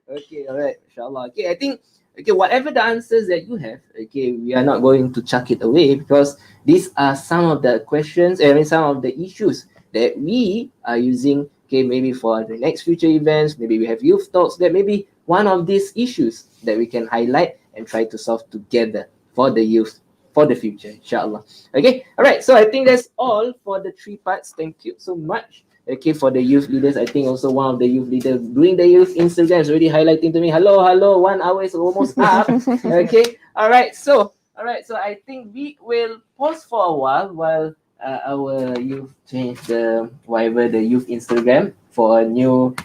Okay, all right, inshallah. Okay, I think, okay, whatever the answers that you have, okay, we are not going to chuck it away, because these are some of the questions, some of the issues that we are using, okay, maybe for the next future events, maybe we have youth talks, that maybe one of these issues that we can highlight and try to solve together for the youth for the future, inshallah. Okay, all right, so I think that's all for the three parts. Thank you so much. Okay, for the youth leaders, I think also one of the youth leaders doing the youth Instagram is already highlighting to me, hello, 1 hour is almost up. Okay, all right, so I think we will pause for a while our youth change the whatever the youth Instagram for a new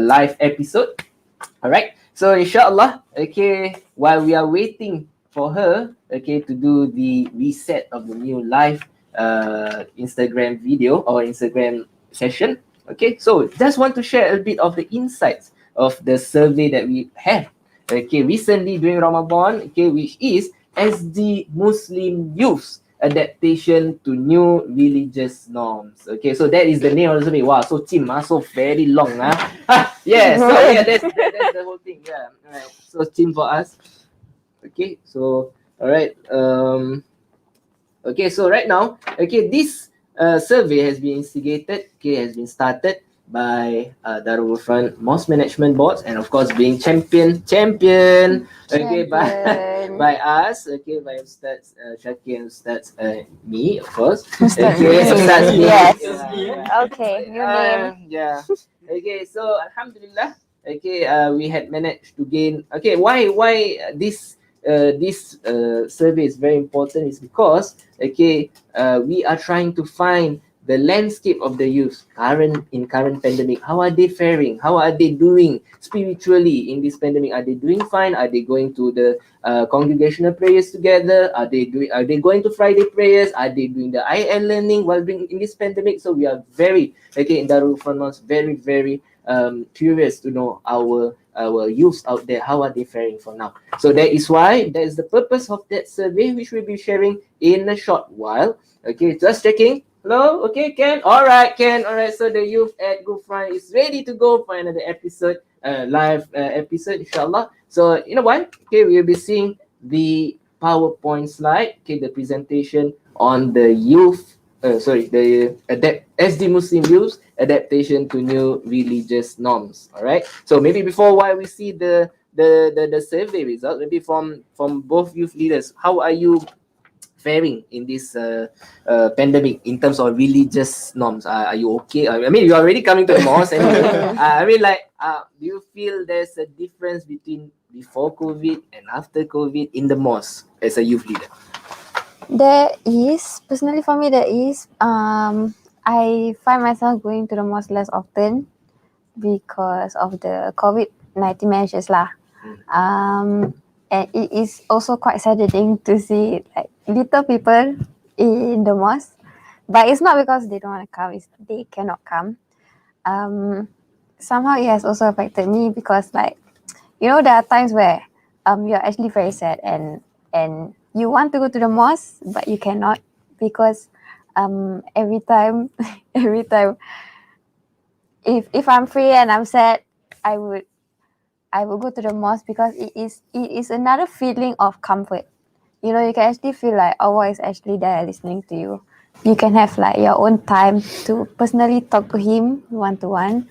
live episode. All right, so inshallah, okay, while we are waiting for her, okay, to do the reset of the new live Instagram video or Instagram session. Okay, so just want to share a bit of the insights of the survey that we have, okay, recently during Ramadan, okay, which is SD Muslim Youth Adaptation to New Religious Norms. Okay, so that is the name of the survey. Wow, so chim, so very long. Yeah, so yeah, that's the whole thing. Yeah, all right. So chim for us. Okay, so all right. Okay, so right now, okay, this survey has been instigated, okay, has been started by Darul Front Mosque Management Boards, and of course being champion, okay, Champion. by us, okay, by Ustaz Shakir and Ustaz me, of course. Ustaz Okay, me. Ustaz me. Yes. Yeah. Okay, new name. Yeah. Okay, so Alhamdulillah, okay, we had managed to gain. Okay, why this survey is very important is because, okay, we are trying to find the landscape of the youth in current pandemic. How are they faring? How are they doing spiritually in this pandemic? Are they doing fine? Are they going to the congregational prayers together? Are they going to Friday prayers? Are they doing the IL learning while being in this pandemic? So we are very, okay, in Darul Furnos, very curious to know our youth out there, how are they faring for now. So that is the purpose of that survey, which we'll be sharing in a short while. Okay, just checking. Hello, okay, Ken. All right, Ken. All right, so the youth at GoFront is ready to go for another episode, live episode, inshallah. So you know what? Okay, we'll be seeing the PowerPoint slide. Okay, the presentation on the youth. The SD Muslim youth adaptation to new religious norms. All right. So maybe while we see the survey result, maybe from both youth leaders, how are you faring in this pandemic in terms of religious norms? Are you okay? I mean, you're already coming to the mosque. Anyway. I mean, like, do you feel there's a difference between before COVID and after COVID in the mosque as a youth leader? There is, personally for me, there is. I find myself going to the mosque less often because of the COVID-19 measures lah. and it is also quite saddening to see like little people in the mosque. But it's not because they don't want to come; it's they cannot come. Somehow it has also affected me because like there are times where you're actually very sad and you want to go to the mosque but you cannot because every time every time if I'm free and I'm sad, I would I will go to the mosque because it is another feeling of comfort. You can actually feel like Allah is actually there listening to you. You can have like your own time to personally talk to him one to one.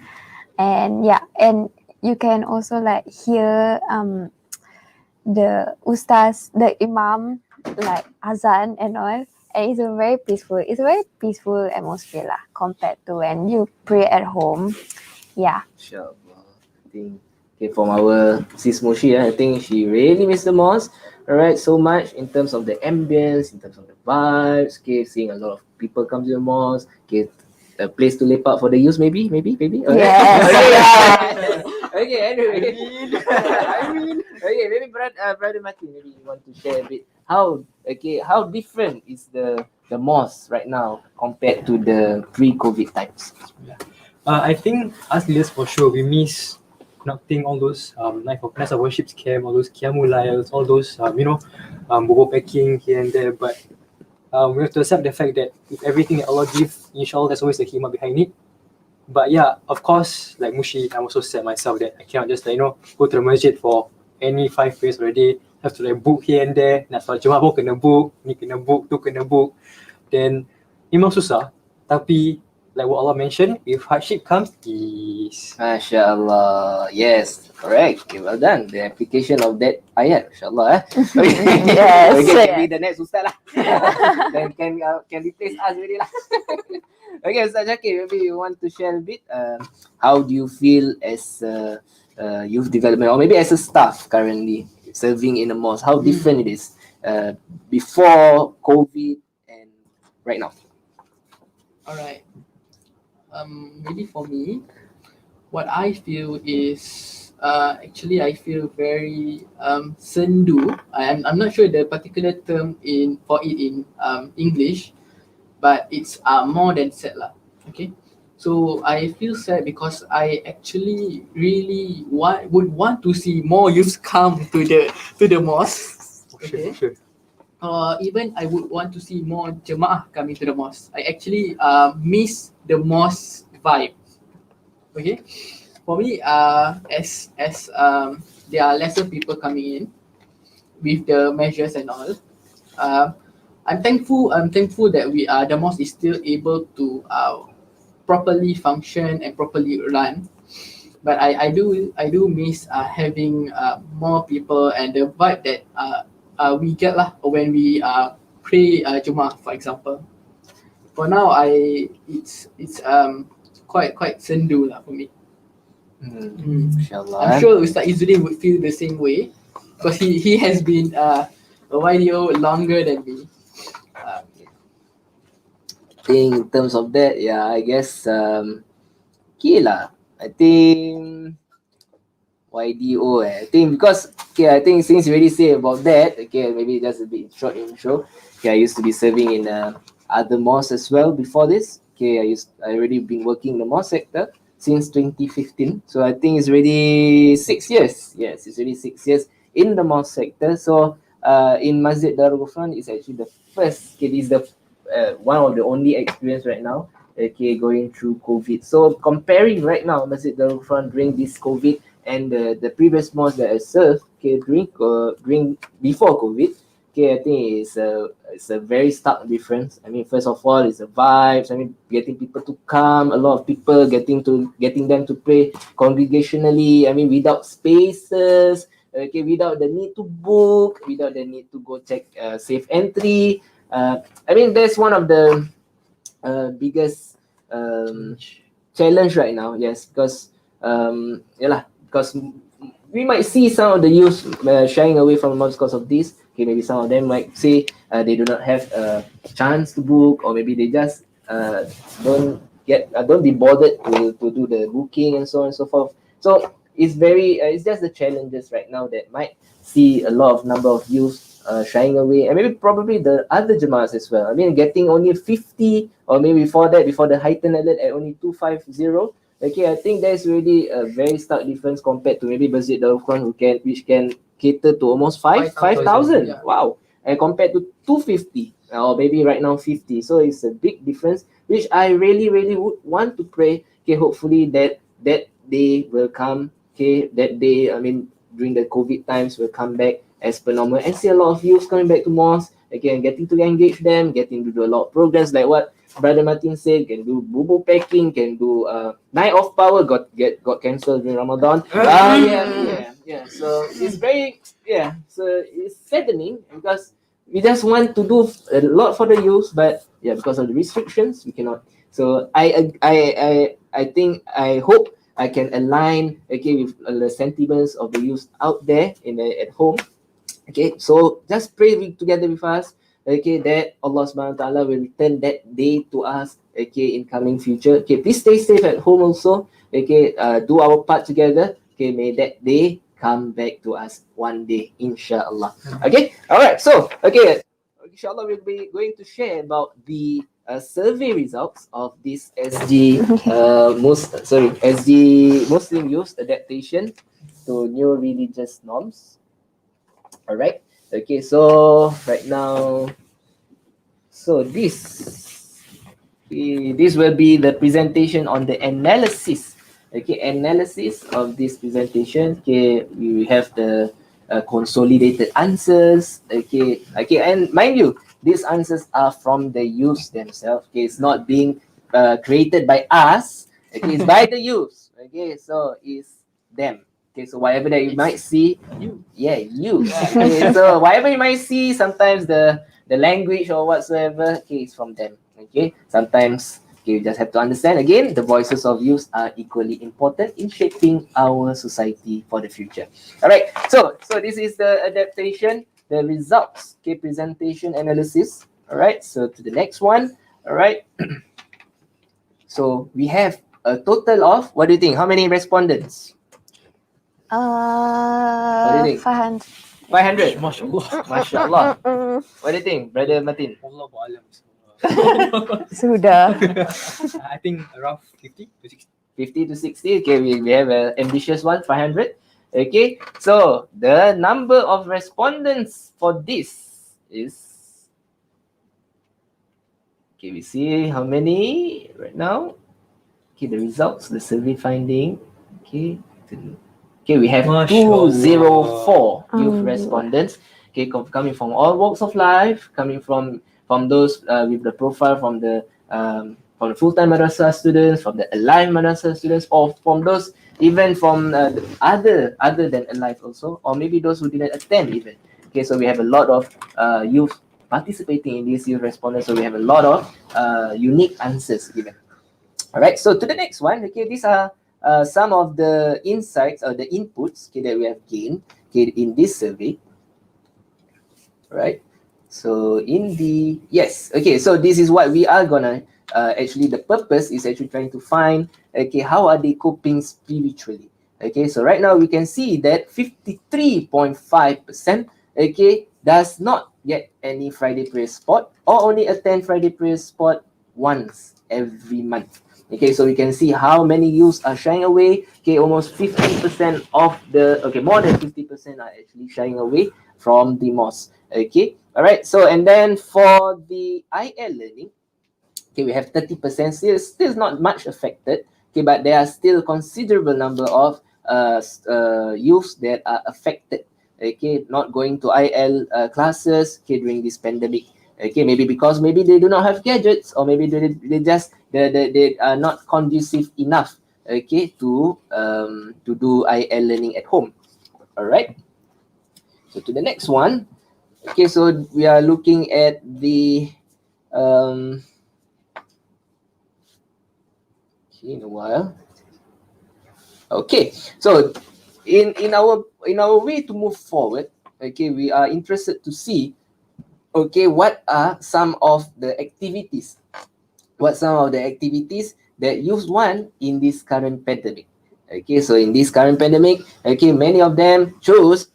And yeah, and you can also like hear the ustaz, the imam, like azan and all. And it's a very peaceful atmosphere lah, compared to when you pray at home. Yeah. Inshallah. I think from our sis Moshi, I think she really missed the mosque. Alright, so much in terms of the ambience, in terms of the vibes. Seeing a lot of people come to the mosque. A place to lepak for the youth, maybe. Alright. Yes. Okay, anyway. Okay, maybe brother Martin, maybe you want to share a bit how different is the mosque right now compared to the pre-COVID times. I think us leaders for sure we miss conducting all those night of worship camp, all those Kiamulayals, all those bobo packing here and there. But we have to accept the fact that with everything that Allah gives, inshallah, there's always a hikmah behind it. But yeah, of course, like Mushi, I'm also sad myself that I cannot just go to the masjid for any 5 prayers of the day. Have to book here and there. Nak solat Jumaat pun kena book, ni kena book, tu kena book. Then memang susah. Tapi like what Allah mentioned, if hardship comes, is MashaAllah. Yes, correct. Okay, well done. The application of that ayat, MashaAllah. Okay. Yes. Okay, can be the next Ustaz lah. Then can replace us already lah. Okay, Ustaz Zakir, maybe you want to share a bit. How do you feel as youth development or maybe as a staff currently serving in a mosque? How different it is before COVID and right now? Alright. Maybe for me, what I feel is actually I feel very sendu. I'm not sure the particular term for it in English, but it's more than sad lah. Okay, so I feel sad because I actually really would want to see more youths come to the mosque. Okay. sure. Even I would want to see more jemaah coming to the mosque. I actually miss the mosque vibe. Okay, for me, as there are lesser people coming in with the measures and all, I'm thankful that the mosque is still able to properly function and properly run. But I do miss having more people and the vibe that we get lah when we pray Jummah, for example. For now, it's quite sendu lah for me. MashaAllah. I'm sure Ustaz Izzuddin would feel the same way because he has been a YDO longer than me. I think in terms of that, yeah, I guess okay lah. I think YDO I think because I think since you already say about that, maybe just a bit short intro. I used to be serving in other mosques as well before this. I already been working in the mosque sector since 2015. So I think it's already 6 years. Yes, it's already 6 years in the mosque sector. So in Masjid Darul Ghufran is actually the first. This is the one of the only experience right now. Going through COVID. So comparing right now Masjid Darul Ghufran during this COVID and the previous mosque that I served during before COVID, I think it's a very stark difference. I mean, first of all, it's the vibes. I mean, getting people to come, a lot of people getting them to pray congregationally. I mean, without spaces, without the need to book, without the need to go check safe entry. I mean, that's one of the biggest challenge right now. Yes, because because we might see some of the youth shying away from the mosque because of this. Maybe some of them might say they do not have a chance to book, or maybe they just don't be bothered to do the booking and so on and so forth. So it's very it's just the challenges right now that might see a lot of number of youth shying away, and maybe probably the other jamaahs as well. I mean, getting only 50, or maybe before that, before the heightened alert at only 250. Okay, I think there's really a very stark difference compared to maybe Masjid Darul Quran, which can cater to almost 5,000. Yeah. Wow. And compared to 250, or maybe right now 50. So it's a big difference, which I really, really would want to pray. Okay, hopefully that day will come. Okay, that day, I mean, during the COVID times will come back as per normal, and see a lot of youths coming back to mosque. Again, getting to engage them, getting to do a lot of programs like what Brother Martin said, can do bubu packing, can do night of power, got cancelled during Ramadan. Yeah. So it's very, so it's saddening because we just want to do a lot for the youth, but yeah, because of the restrictions, we cannot. So I think, I hope I can align, okay, with the sentiments of the youth out there at home. Okay, so just pray together with us, okay, that Allah Subhanahu wa Taala will turn that day to us, okay, in coming future. Okay, please stay safe at home also. Okay, do our part together. Okay, may that day come back to us one day, inshallah. Okay, all right. So, okay, inshallah, we'll be going to share about the survey results of this SG Muslim Youth Adaptation to New Religious Norms. All right. Okay, so right now, so this will be the presentation on the analysis. Okay, analysis of this presentation. Okay, we have the consolidated answers. Okay, and mind you, these answers are from the youths themselves. Okay, it's not being created by us. Okay, it's by the youths. Okay, so it's them. Okay, so whatever that you might see, you. Okay, so whatever you might see, sometimes the language or whatsoever, okay, is from them. Okay, sometimes, okay, you just have to understand again, the voices of youth are equally important in shaping our society for the future. All right, so this is the adaptation, the results, okay, presentation analysis. All right, so to the next one. All right, so we have a total of, what do you think? How many respondents? What do you think? 500. 500. MashaAllah. MashaAllah. What do you think, Brother Martin? Allah Alam. Sudah. I think around 50 to 60. 50 to 60. Okay, we have an ambitious one, 500. Okay, so the number of respondents for this is, okay, we see how many right now. Okay, the results, the survey finding. Okay, we have MashaAllah. 204 youth respondents. Okay, coming from all walks of life, coming from those with the profile from the full-time madrasah students, from the alive madrasah students, or from those even from other than alive also, or maybe those who didn't attend even. Okay, so we have a lot of youth participating in these youth respondents. So we have a lot of unique answers given. All right, so to the next one. Okay, these are some of the insights or the inputs, okay, that we have gained, okay, in this survey. Right, so so this is what we are gonna actually, the purpose is actually trying to find, okay, how are they coping spiritually. Okay, so right now we can see that 53.5%, okay, does not get any Friday prayer spot, or only attend Friday prayer spot once every month. Okay, so we can see how many youths are shying away. Okay, almost 50% of the, okay, more than 50% are actually shying away from the mosque. Okay, all right. So, and then for the IL learning, okay, we have 30%, still not much affected. Okay, but there are still considerable number of youths that are affected. Okay, not going to IL classes, okay, during this pandemic. Okay, maybe because maybe they do not have gadgets, or maybe they just they are not conducive enough, okay, to do IL learning at home. All right. So to the next one. Okay, so we are looking at the okay, in a while. Okay, so in our way to move forward, okay, we are interested to see, okay, what are some of the activities that youth want in this current pandemic. Okay, so in this current pandemic, okay, many of them chose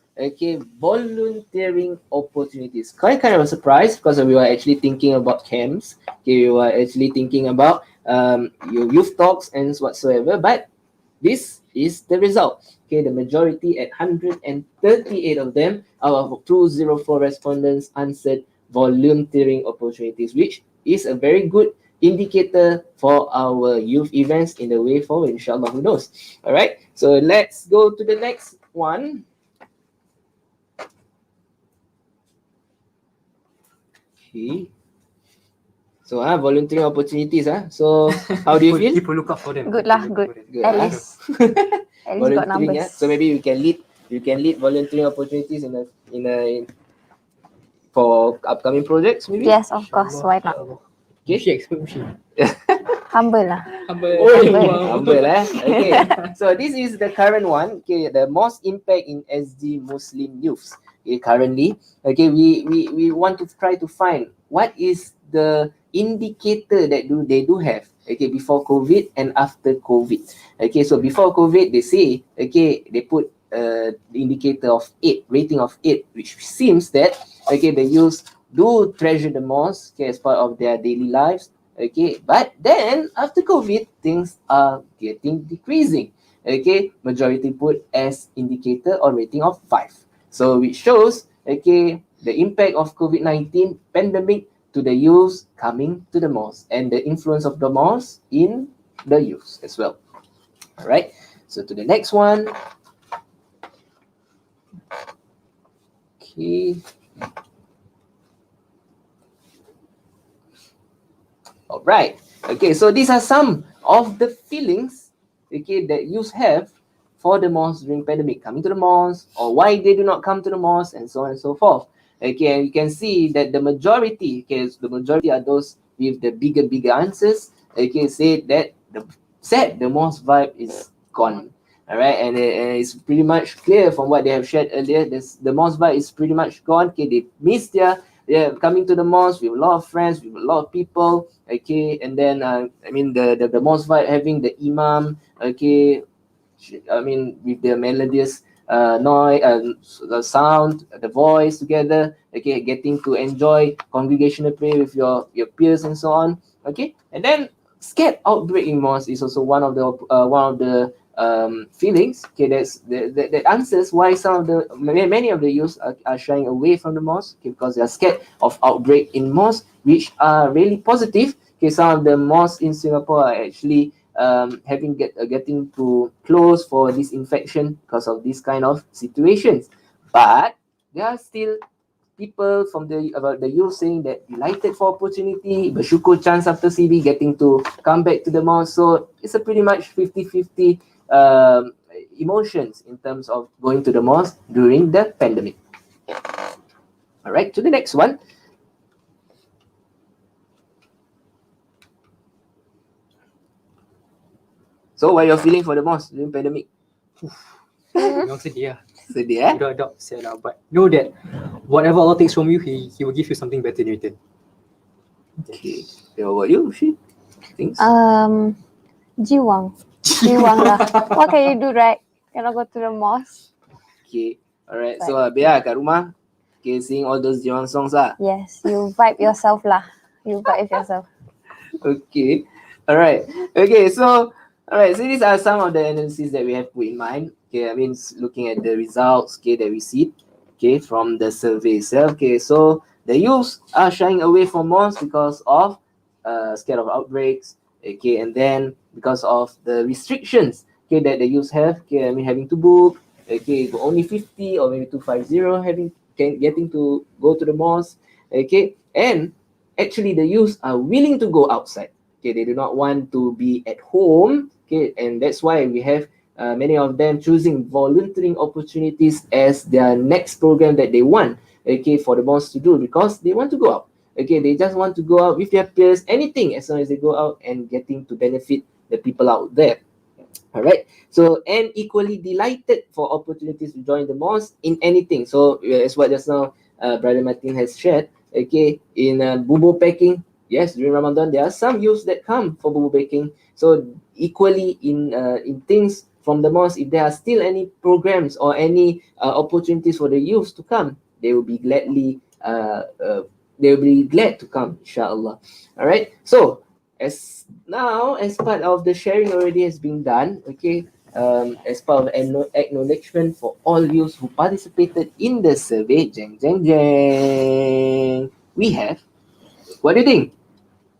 volunteering opportunities. Kind of a surprise because we were actually thinking about camps. Okay, we were actually thinking about your youth talks and whatsoever, but this is the result. Okay, the majority at 138 of them out of 204 respondents answered volunteering opportunities, which is a very good indicator for our youth events in the way forward, inshallah, who knows. All right, so let's go to the next one. Okay. So volunteering opportunities. So how do you feel? People look up for them. Good lah, good. Good, At ah. least got Volunteering, numbers. So maybe you can lead volunteering opportunities for upcoming projects, maybe. Yes, of course. Why not? Okay. Mushi, expert Mushi. Humble lah. Humble. Humble, Okay. So this is the current one. Okay, the most impact in SG Muslim youths. Okay, currently. Okay, we want to try to find what is the indicator that they do have. Okay, before COVID and after COVID. Okay, so before COVID, they say, okay, they put the indicator of 8, rating of 8, which seems that, okay, the youths do treasure the mosque, okay, as part of their daily lives. Okay, but then after COVID, things are getting decreasing. Okay, majority put as indicator or rating of 5. So which shows, okay, the impact of COVID-19 pandemic to the youth coming to the mosque and the influence of the mosque in the youth as well. All right, so to the next one. Okay. All right. Okay, so these are some of the feelings, okay, that youth have for the mosque during pandemic, coming to the mosque, or why they do not come to the mosque, and so on and so forth. Okay, and you can see that the majority, okay, the majority are those with the bigger answers. Okay, say that the mosque vibe is gone. All right, and it's pretty much clear from what they have shared earlier. The mosque vibe is pretty much gone. Okay, they miss they're coming to the mosque with a lot of friends, with a lot of people. Okay, and then I mean the mosque vibe having the imam. Okay, I mean with the melodious noise, the sound, the voice together. Okay, getting to enjoy congregational prayer with your peers and so on. Okay, and then scared outbreak in mosque is also one of the feelings. Okay, that answers why many of the youth are shying away from the mosque. Okay, because they are scared of outbreak in mosque, which are really positive. Okay, some of the mosques in Singapore are actually getting to close for disinfection because of this kind of situations. But there are still people from about the youth saying that delighted for opportunity, bersyukur chance after CB getting to come back to the mosque. So it's a pretty much 50-50 emotions in terms of going to the mosque during the pandemic. All right, to the next one. So what you're feeling for the mosque during pandemic? Memang sedih lah. Sedih, Budak-budak sad lah. But know that whatever Allah takes from you, He will give you something better in return. Okay. What about you, Shi? Things? Jiwang. Jiwang lah. What can you do, right? Cannot go to the mosque. Okay. Alright. So Bea kat rumah, okay, sing all those Jiwang songs lah. Yes, you vibe yourself lah. You vibe yourself. Okay. Alright. Okay, so alright, so these are some of the analyses that we have put in mind. Okay, I mean looking at the results, okay, that we see, okay, from the survey itself. Okay, so the youths are shying away from mosques because of scared of outbreaks, okay, and then because of the restrictions, okay, that the youths have, okay, I mean having to book, okay, only 50 or maybe 250 getting to go to the mosque, okay, and actually the youths are willing to go outside. Okay, they do not want to be at home. Okay, and that's why we have many of them choosing volunteering opportunities as their next program that they want. Okay, for the mosque to do because they want to go out. Okay, they just want to go out with their peers, anything as long as they go out and getting to benefit the people out there. All right. So and equally delighted for opportunities to join the mosque in anything. So as what just now Brother Martin has shared. Okay, in bubur packing. Yes, during Ramadan, there are some youths that come for bubur baking. So equally in things from the mosque, if there are still any programs or any opportunities for the youth to come, they will be gladly they will be glad to come, inshallah. All right. So as part of the sharing already has been done, okay. As part of acknowledgement for all youths who participated in the survey, jeng jeng jeng, we have. What do you think?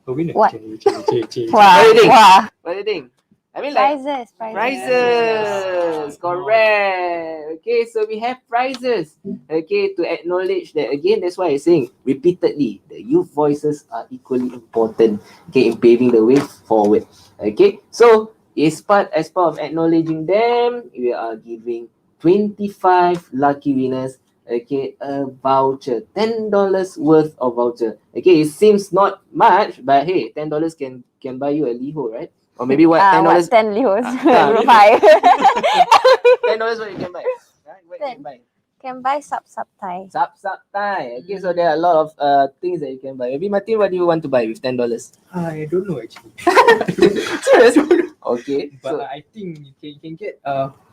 Oh, winner. What? Change. Wow. What do you think? Wow. What do you think? I mean, like Prizes. correct. Okay, so we have prizes. Okay, to acknowledge that again. That's why I'm saying repeatedly, the youth voices are equally important. Okay, in paving the way forward. Okay, so as part of acknowledging them, we are giving 25 lucky winners. Okay, a voucher, $10 worth of voucher. Okay, it seems not much, but hey, $10 can buy you a Liho, right? Or maybe what, $10? 10 Leos. Ah, 5. $10 what you can buy? Right? What you can buy? Can buy sub tie. Sub tie. Okay, so there are a lot of things that you can buy. Maybe Martin, what do you want to buy with $10? I don't know actually. Serious? Okay. But So I think you can get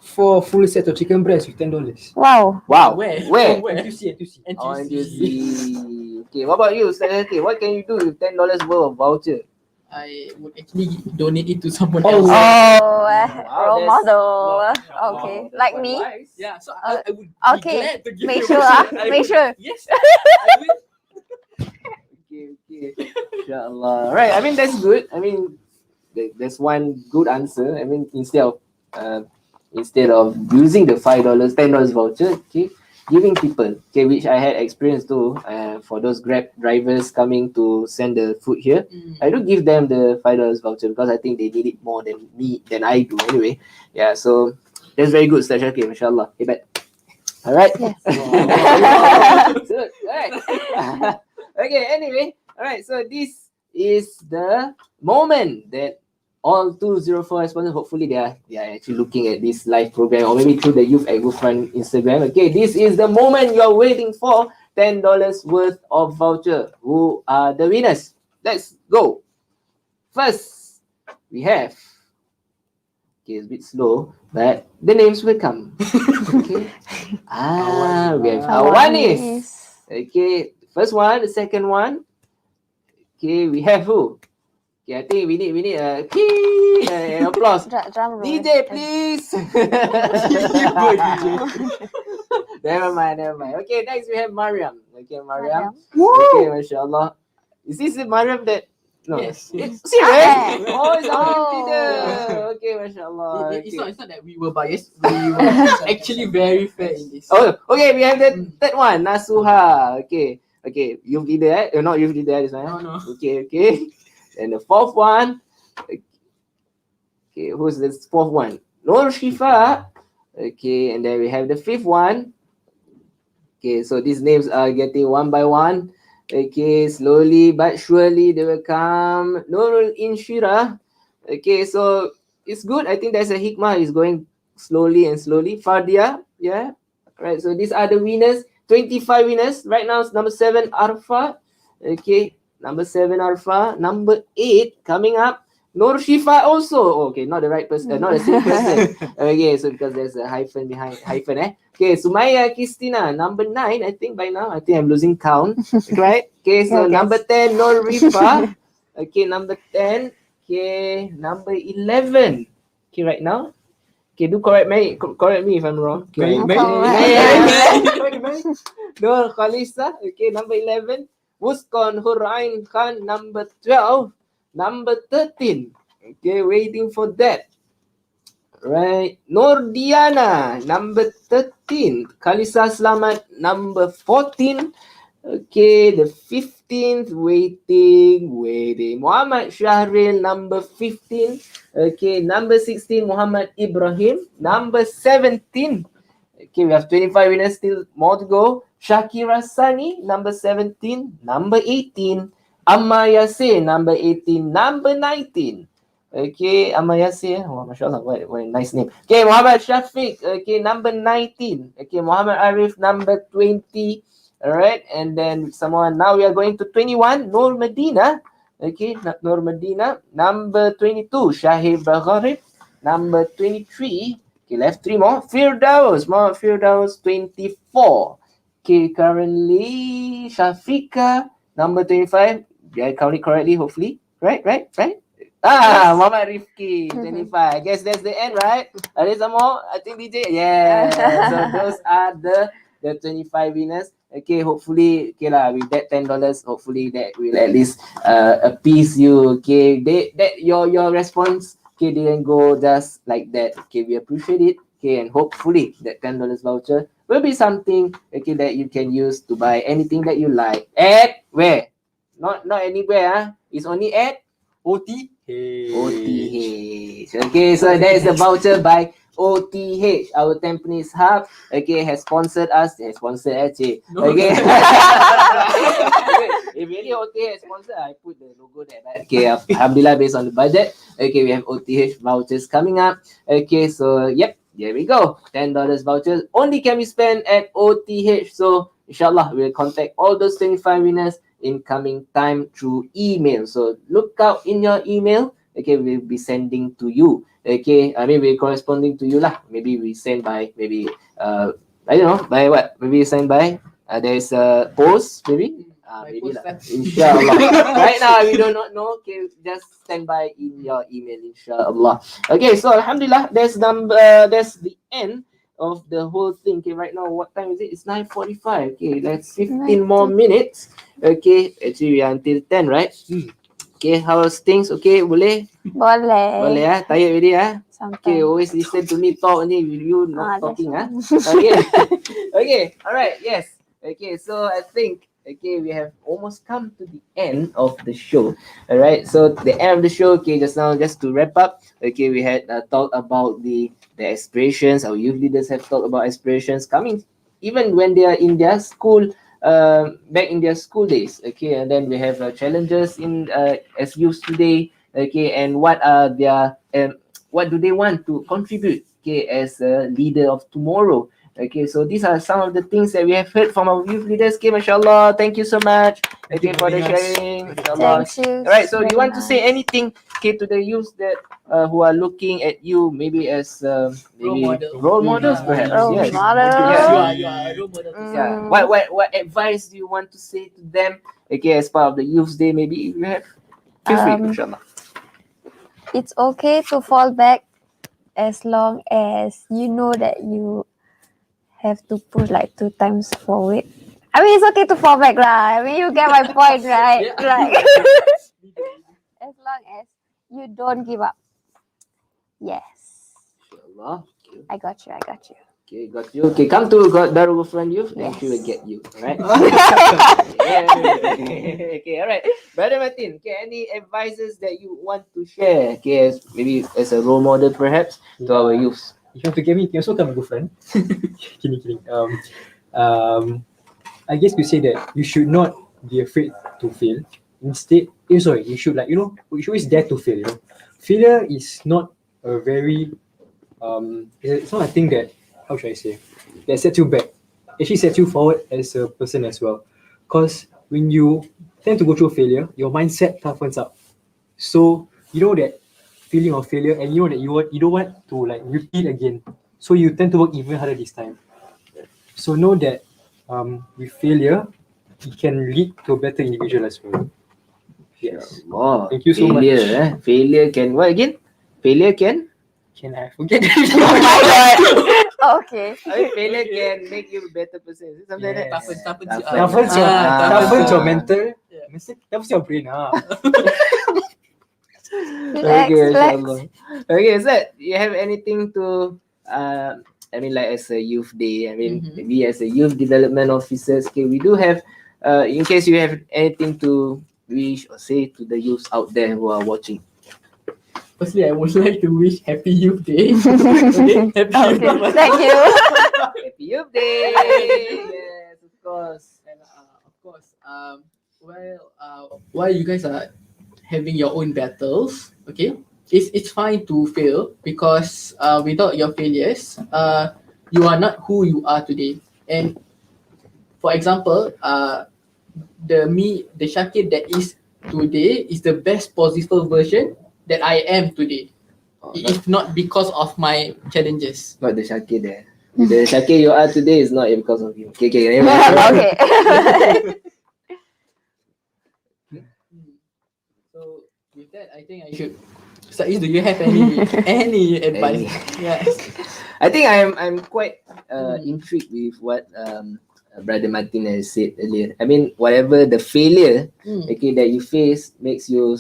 4 full sets of chicken breast with $10. Wow. wow. Where? Where? From where? NTUC. Oh, NTUC. Okay, what about you, Ustaz? Okay, what can you do with $10 worth of voucher? I would actually donate it to someone Oh. else. Oh, role that's- model. wow, Okay, that's like quite me. wise. Yeah, so Uh, I would okay. be glad to give Make you sure, voucher. ah. Make sure. Yes, I will. Okay. Inshallah. Right. I mean, that's good. I mean, there's one good answer. I mean, instead of using the $5, $10 voucher, okay, giving people, okay, which I had experience too. For those Grab drivers coming to send the food here, I do give them the $5 voucher because I think they need it more than I do anyway. Yeah. So that's very good, Ustaz Shakir. Mashallah. Hebat. All right. Yes. Good. All right. Okay. Anyway. All right. So this is the moment that all 204 respondents, hopefully they are actually looking at this live program or maybe through the Youth at GoFront Instagram. Okay, this is the moment you're waiting for. $10 worth of voucher. Who are the winners? Let's go. First, we have. Okay, it's a bit slow, but the names will come. Okay. We have Awanis. Okay, first one, the second one. Okay, we have who? Okay, I think we need an applause. Drum roll. DJ, please. Never mind. Okay, next we have Mariam. Okay, Mariam. Okay, mashallah. Is this the Mariam that? No. Yes. Serious? Ah, Oh, it's our Oh. leader. Okay, mashallah. It's Okay. not that we were biased. We were actually very fair in this. Oh, okay, we have the third one, Nasuha. Okay, youth leader, not youth leader, this one. No. Okay. And the fourth one, okay, who's the fourth one? Nur Shifa. Okay, and then we have the fifth one. Okay, so these names are getting one by one. Okay, slowly but surely they will come. Nurul Inshira. Okay, so it's good. I think there's a hikmah is going slowly. Fardia, yeah. Right, so these are the winners. 25 winners. Right now it's number 7, Arfa. Okay, number 7, Arfa. Number 8 coming up. Nur Shifa also. Okay, not the right person, not the same person. Okay, so because there's a hyphen behind Okay, Sumaya Kistina, number 9, I think by now. I think I'm losing count. Right? Okay, so Okay. number 10, Nur Rifa. Okay, number 10. Okay, number 11. Okay, right now. Okay, do correct me if I'm wrong. Okay. Nur Khalisa. Okay, number 11. Muskon Hurain Khan, number 12. Number 13. Okay, waiting for that. Right. Nur Diana, number 13. Kalisa Slamat, number 14. Okay, the 15th, waiting. Muhammad Shahril, number 15. Okay, number 16, Muhammad Ibrahim. Number 17. Okay, we have 25 winners, still more to go. Shakira Sani, number 17. Number 18. Amma Yasir, number 18. Number 19. Okay, Amma Yasir. Oh, mashallah, what a nice name. Okay, Muhammad Shafiq. Okay, number 19. Okay, Muhammad Arif, number 20. All right, and then someone, now we are going to 21. Nur Medina. Okay, Nur Medina. Number 22, Shahib Bagharib. Number 23. Okay, left 3 more. Firdaus, Muhammad Firdaus, 24. Okay, currently Shafika, number 25. Did I count it correctly? Hopefully. Right? Muhammad Rifki, 25. I guess that's the end, right? Are there some more? I think DJ. Yeah. So those are the 25 winners. Okay, hopefully, okay lah, with that $10, hopefully that will at least appease you. Okay, that your response, okay, didn't go just like that. Okay, we appreciate it. Okay, and hopefully that $10 voucher will be something, okay, that you can use to buy anything that you like. At where? Not anywhere. It's only at OTH. Okay, so that is the voucher by OTH. Our Tampines Hub, okay, has sponsored us. Has sponsored actually. Okay. If really OTH has sponsored, I put the logo there. Right? Okay, alhamdulillah, based on the budget. Okay, we have OTH vouchers coming up. Okay, so yep, there we go. $10 vouchers only can be spent at OTH. So inshallah, we'll contact all those 25 winners in coming time through email. So look out in your email. Okay, we'll be sending to you. Okay, I mean we're corresponding to you lah. Maybe we send by maybe I don't know by what. Maybe send by there's a post maybe. Maybe lah. Inshallah. Right now we do not know. Okay, just stand by in your email. Inshallah. Okay, so alhamdulillah, that's the end of the whole thing. Okay, right now what time is it? It's 9:45. Okay, that's 15 more minutes. Okay, actually we are until 10, right? Okay, how's things? Okay, boleh Boleh. ah. Tired already ah. Okay, Sometimes. always listen to me talk only, you not That's talking ah. fine. Okay. Okay, all right, yes. Okay, so I think we have almost come to the end of the show. All right, so the end of the show. Okay, just to wrap up. Okay, we had talked about the aspirations. Our youth leaders have talked about aspirations coming even when they are in their school, back in their school days. Okay, and then we have challenges in as youth today. Okay, and what are their what do they want to contribute? Okay, as a leader of tomorrow. Okay, so these are some of the things that we have heard from our youth leaders. Okay, mashallah, thank you so much. Okay, for the sharing. Mashallah. Thank you. All right, so you Very want to say nice. anything, okay, to the youth that who are looking at you maybe as maybe Role model. role models, perhaps? Role Yes. model. You are a role model. Yeah. Mm. What advice do you want to say to them? Okay, as part of the Youth Day, maybe you have. Feel free, inshallah. It's okay to fall back as long as you know that you have to push like 2 times forward. I mean, it's okay to fall back lah. I mean, you get my point, right? Yeah. Like, as long as you don't give up. Yes, Inshallah. Okay. I got you. Okay, got you. Okay, come to Darul Ghufran Youth and Yes. she will get you. Alright? Yeah. Okay, alright. Brother Martin, okay, any advices that you want to share? Okay, maybe as a role model perhaps to our youths. If you want to get me, you can also come and go friend. Kidding. I guess we say that you should not be afraid to fail. Instead, you should you should always dare to fail. You know, failure is not a very it's not a thing that, how should I say, that sets you back. Actually sets you forward as a person as well. Because when you tend to go through failure, your mindset toughens up. So you know that feeling of failure, and you know that you don't want to like repeat again. So you tend to work even harder this time. So know that with failure, it can lead to a better individual as well. Yes. Oh, Thank you so failure, much. Failure can what again? Failure can? Can I forget? Oh my god. Okay. I mean, failure can make you a better person. Is it something like that? Yes. Toughens Toughens your mental. Yeah. Toughens your brain. Relax, Okay, relax. inshallah. Okay, Zed, you have anything to I mean, like as a youth day, I mean, we as a youth development officers, okay, we do have in case you have anything to wish or say to the youths out there who are watching. Firstly, I would like to wish Happy Youth Day. Okay, Happy Youth Okay, Day. thank you. Happy Youth Day! Yes, of course. And of course, while you guys are having your own battles, okay, it's fine to fail because without your failures, you are not who you are today. And for example, the Shakir that is today is the best possible version that I am today. Oh, if not because of my challenges. not the Shakir there. The Shakir you are today is not because of you. Okay. Okay. So with that, I think I should. Saiz, do you have any advice? Yes. I think I'm quite intrigued with what Brother Martin has said earlier. I mean, whatever the failure okay that you face makes you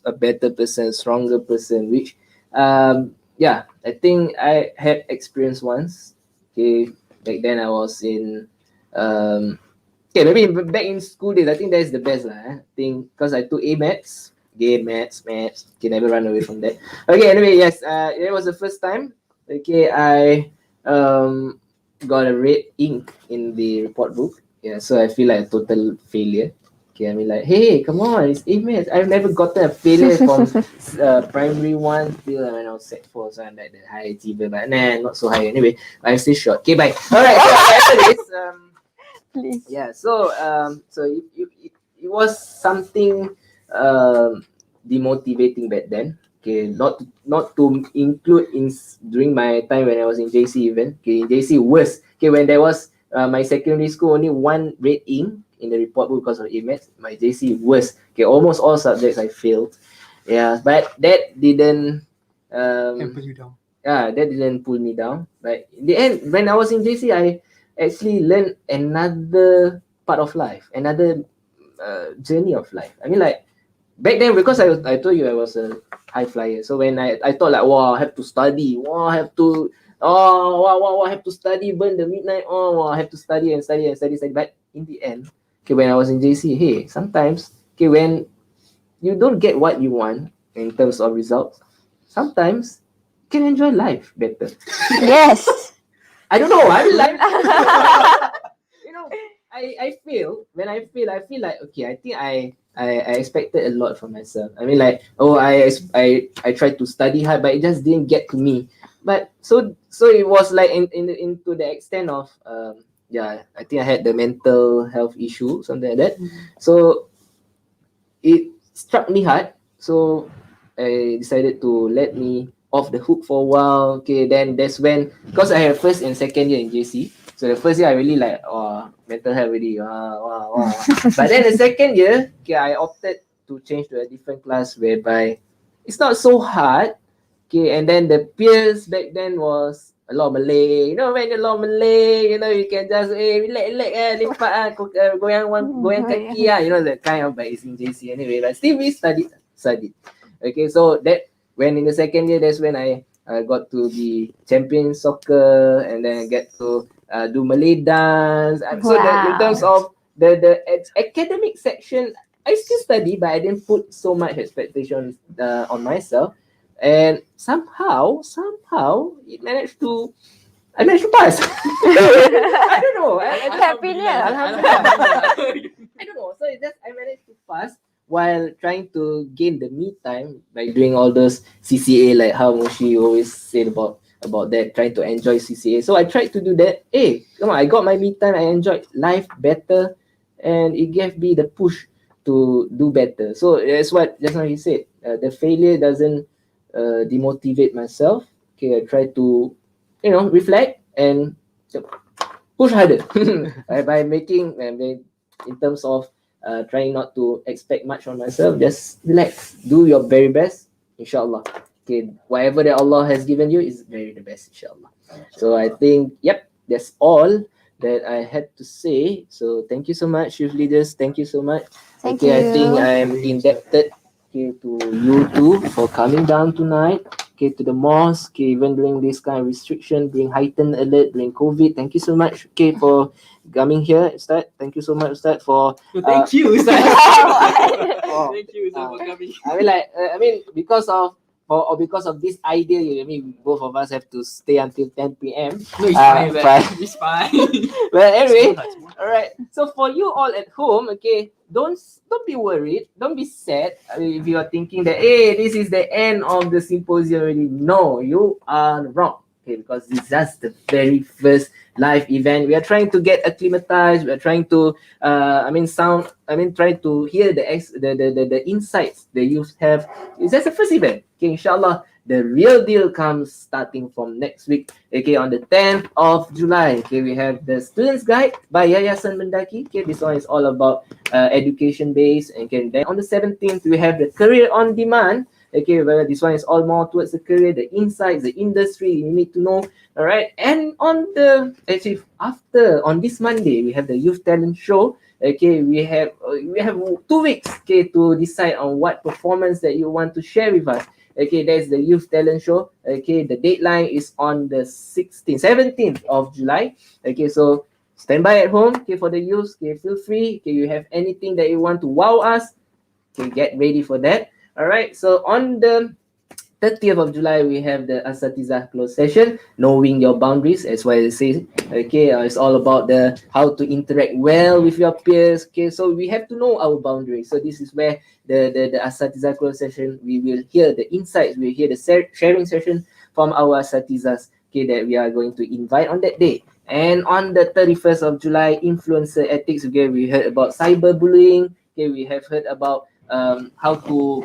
a better person, stronger person. Which yeah, I think I had experience once. Okay, back then I was in okay, maybe back in school days. I think that's the best lah. I think because I took A maths. Okay, maths. Okay, never run away from that. Okay, anyway, yes, it was the first time. Okay, I got a red ink in the report book. Yeah, so I feel like a total failure. Okay, I mean like, hey, come on, it's A maths. I've never gotten a failure from primary one till when I was set four, so I'm like the high achiever, but nah, not so high anyway. I'm still short. Okay, bye. All right, so after this, Please. yeah, so it was something demotivating back then. Okay, not to include in during my time when I was in JC even. Okay, in JC worse. Okay, when there was my secondary school only one red ink in the report book because of A maths. My JC worse. Okay, almost all subjects I failed. Yeah, but that didn't Can put you down. that didn't pull me down. But in the end, when I was in JC, I actually learned another part of life, another journey of life. I mean, like back then, because I told you I was a high flyer. So when I thought like, wow, I have to study. Wow, I have to I have to study, burn the midnight. Oh, wow, I have to study and study and study. But in the end, okay, when I was in JC, hey, sometimes okay, when you don't get what you want in terms of results, sometimes you can enjoy life better. Yes. I don't know. I mean, like, you know, I feel when I feel like okay. I think I expected a lot from myself. I mean, like, oh, I tried to study hard, but it just didn't get to me. But so it was like into the extent of yeah. I think I had the mental health issue, something like that. So it struck me hard. So I decided to let me off the hook for a while. Okay, then that's when, because I have first and second year in JC. So the first year I really like, oh, mental health already. Wow. But then the second year, okay, I opted to change to a different class whereby it's not so hard. Okay, and then the peers back then was a lot of Malay. You know, when a lot of Malay, you know, you can just relax, lipat goyang kaki you know, that kind of, but it's in JC anyway. But still we studied. Okay, so that when in the second year, that's when I got to be champion soccer, and then get to do Malay dance. So that in terms of the academic section, I still study, but I didn't put so much expectations on myself. And somehow I managed to pass. I don't know. I just, Happiness. Alhamdulillah. I don't know. So it's just I managed to pass while trying to gain the me time by doing all those CCA, like how Moshi always said about that, trying to enjoy CCA. So I tried to do that. Hey, come on, I got my me time. I enjoyed life better, and it gave me the push to do better. So that's what just now he said. The failure doesn't demotivate myself. Okay, I try to, you know, reflect and push harder by making in terms of trying not to expect much on myself. Just relax, do your very best, inshallah. Okay, whatever that Allah has given you is very the best, inshallah. So I think, yep, that's all that I had to say. So thank you so much, youth leaders. Thank you so much. Thank okay, I think you. I'm indebted, okay, to you two for coming down tonight. Okay, to the mosque, okay, even during this kind of restriction, during heightened alert, during COVID. Thank you so much, okay, for coming here, Ustaz. Thank you so much, Ustaz, for Thank you, Ustaz. Oh, Thank you, Ustaz, for coming. I mean, like, because of because of this idea, I mean, both of us have to stay until 10 p.m. No, it's fine, man. but It's fine. But anyway, Small lah. all right. So for you all at home, okay, don't be worried, don't be sad. I mean, if you are thinking that, hey, this is the end of the symposium already, no, you are wrong. Okay, because this is just the very first live event. We are trying to get acclimatized. We are trying to, trying to hear the insights the youth have. It's just the first event. Okay, inshallah, the real deal comes starting from next week. Okay, on the 10th of July. Okay, we have the Students Guide by Yayasan Mendaki. Okay, this one is all about education based. And okay, then on the 17th, we have the Career on Demand. Okay, well, this one is all more towards the career, the insights, the industry you need to know. All right, and on this Monday, we have the Youth Talent Show. Okay, we have 2 weeks, okay, to decide on what performance that you want to share with us. Okay, that's the Youth Talent Show. Okay, the deadline is on the 17th of July. Okay, so stand by at home. Okay, for the youth. Okay, feel free. Okay, you have anything that you want to wow us. Okay, get ready for that. All right. So on the 30th of July, we have the Asatizah closed session, knowing your boundaries, as well as say. Okay, it's all about the how to interact well with your peers. Okay, so we have to know our boundaries. So this is where the Asatizah closed session, we will hear the insights, we will hear the sharing session from our Asatizahs, okay, that we are going to invite on that day. And on the 31st of July, influencer ethics, okay, we heard about cyberbullying. Okay, we have heard about how to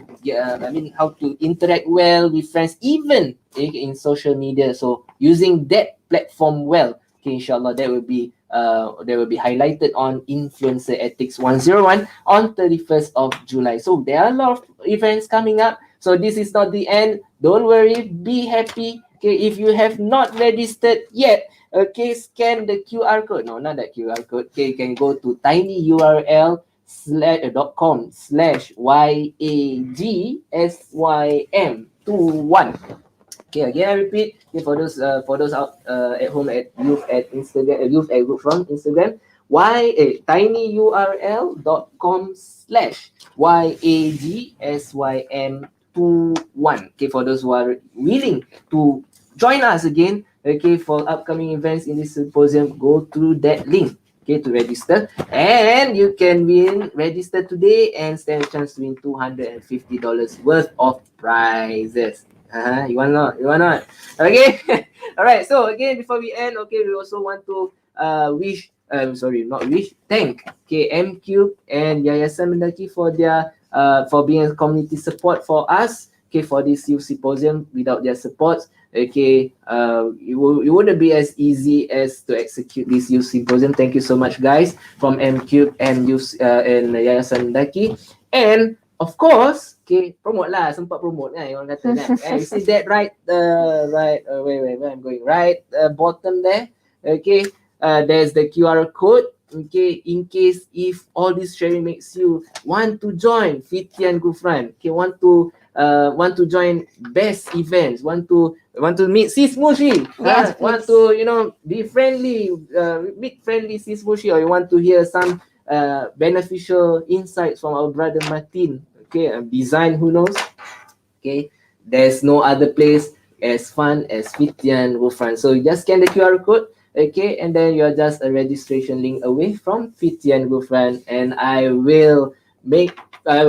how to interact well with friends, even in social media. So using that platform well, okay, inshallah, that will be highlighted on Influencer Ethics 101 on 31st of July. So there are a lot of events coming up. So this is not the end. Don't worry, be happy. Okay, if you have not registered yet, okay, scan the QR code. No, not that QR code. Okay, you can go to tinyurl.com/YAGSYM21. Okay, again I repeat. Okay, for those out at home at youth at Instagram, youth at group from Instagram, tinyurl.com/YAGSYM21. Okay, for those who are willing to join us again, okay, for upcoming events in this symposium, go through that link, okay, to register, and you can register today and stand a chance to win $250 worth of prizes. You want not? You want not? Okay. All right. So again, before we end, okay, we also want to thank MQ and Yayasan Mendaki for their for being a community support for us. Okay, for this youth symposium. Without their support, okay, it wouldn't be as easy as to execute this youth symposium. Thank you so much, guys, from MQ and youth and Yayasan Mendaki. And of course, okay, promote lah, sempat promote kan, orang kata kan. You see that right, where I'm going, right, bottom there, okay, there's the QR code, okay, in case if all this sharing makes you want to join Fitian Gufran, okay, want to join best events, want to meet Sis Mushi, Yes, want to be friendly, meet friendly Sis Mushi, or you want to hear some beneficial insights from our brother Martin, okay, design, who knows, okay, there's no other place as fun as Fitian Gufran. So you just scan the QR code, okay, and then you're just a registration link away from Fitian Gufran, and I will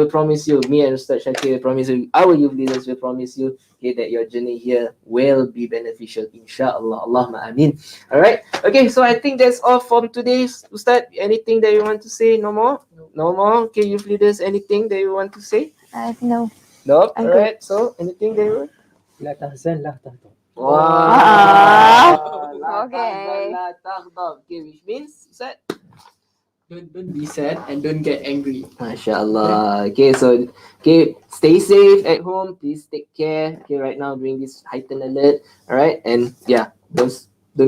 promise you, me and Ustaz Shakir will promise you, our youth leaders will promise you, okay, that your journey here will be beneficial, inshallah. Allahumma ameen. All right. Okay, so I think that's all from today's Ustaz. Anything that you want to say? No more? No more? Okay, youth leaders, anything that you want to say? No. No? I'm All right. So, anything that you want? La tahzan, la tahzan. Wow. Okay. Okay, which means, Ustaz? Don't be sad and don't get angry. MashaAllah. Okay, so stay safe at home. Please take care. Okay, right now during this heightened alert. All right, and yeah, don't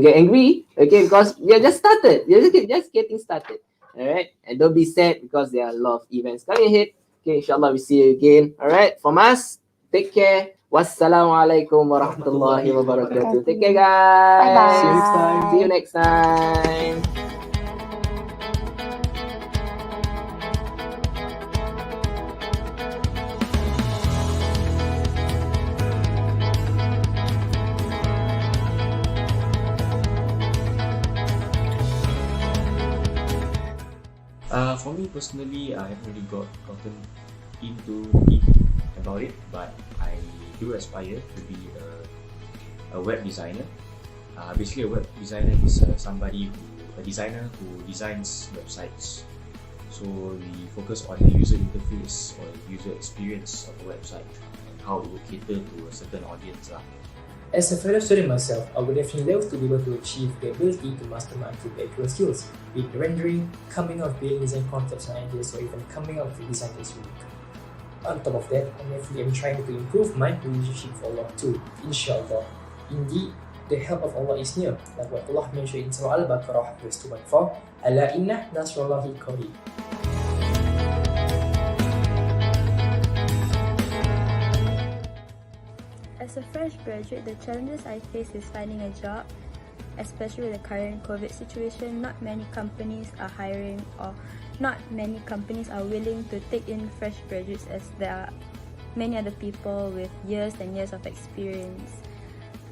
get angry. Okay, because we are just started. We're just getting started. All right, and don't be sad because there are a lot of events coming ahead. Okay, inshallah we see you again. All right, from us, take care. Wassalamualaikum warahmatullahi wabarakatuh. Take care, guys. Bye-bye. See you next time. See you next time. For me personally, I haven't really gotten into deep about it, but I do aspire to be a web designer. Basically, a web designer is a designer who designs websites. So we focus on the user interface or user experience of a website, how it will cater to a certain audience lah. As a fellow student myself, I would definitely love to be able to achieve the ability to master my actual skills, be it rendering, coming up with building design concepts and ideas, or even coming up with design that's unique. On top of that, I definitely am trying to improve my relationship with Allah too, inshallah. Indeed, the help of Allah is near, like what Allah mentioned in Surah Al-Baqarah verse 214, Ala inna nasrullahi qarib. As a fresh graduate, the challenges I face is finding a job, especially with the current COVID situation. Not many companies are hiring, or not many companies are willing to take in fresh graduates, as there are many other people with years and years of experience.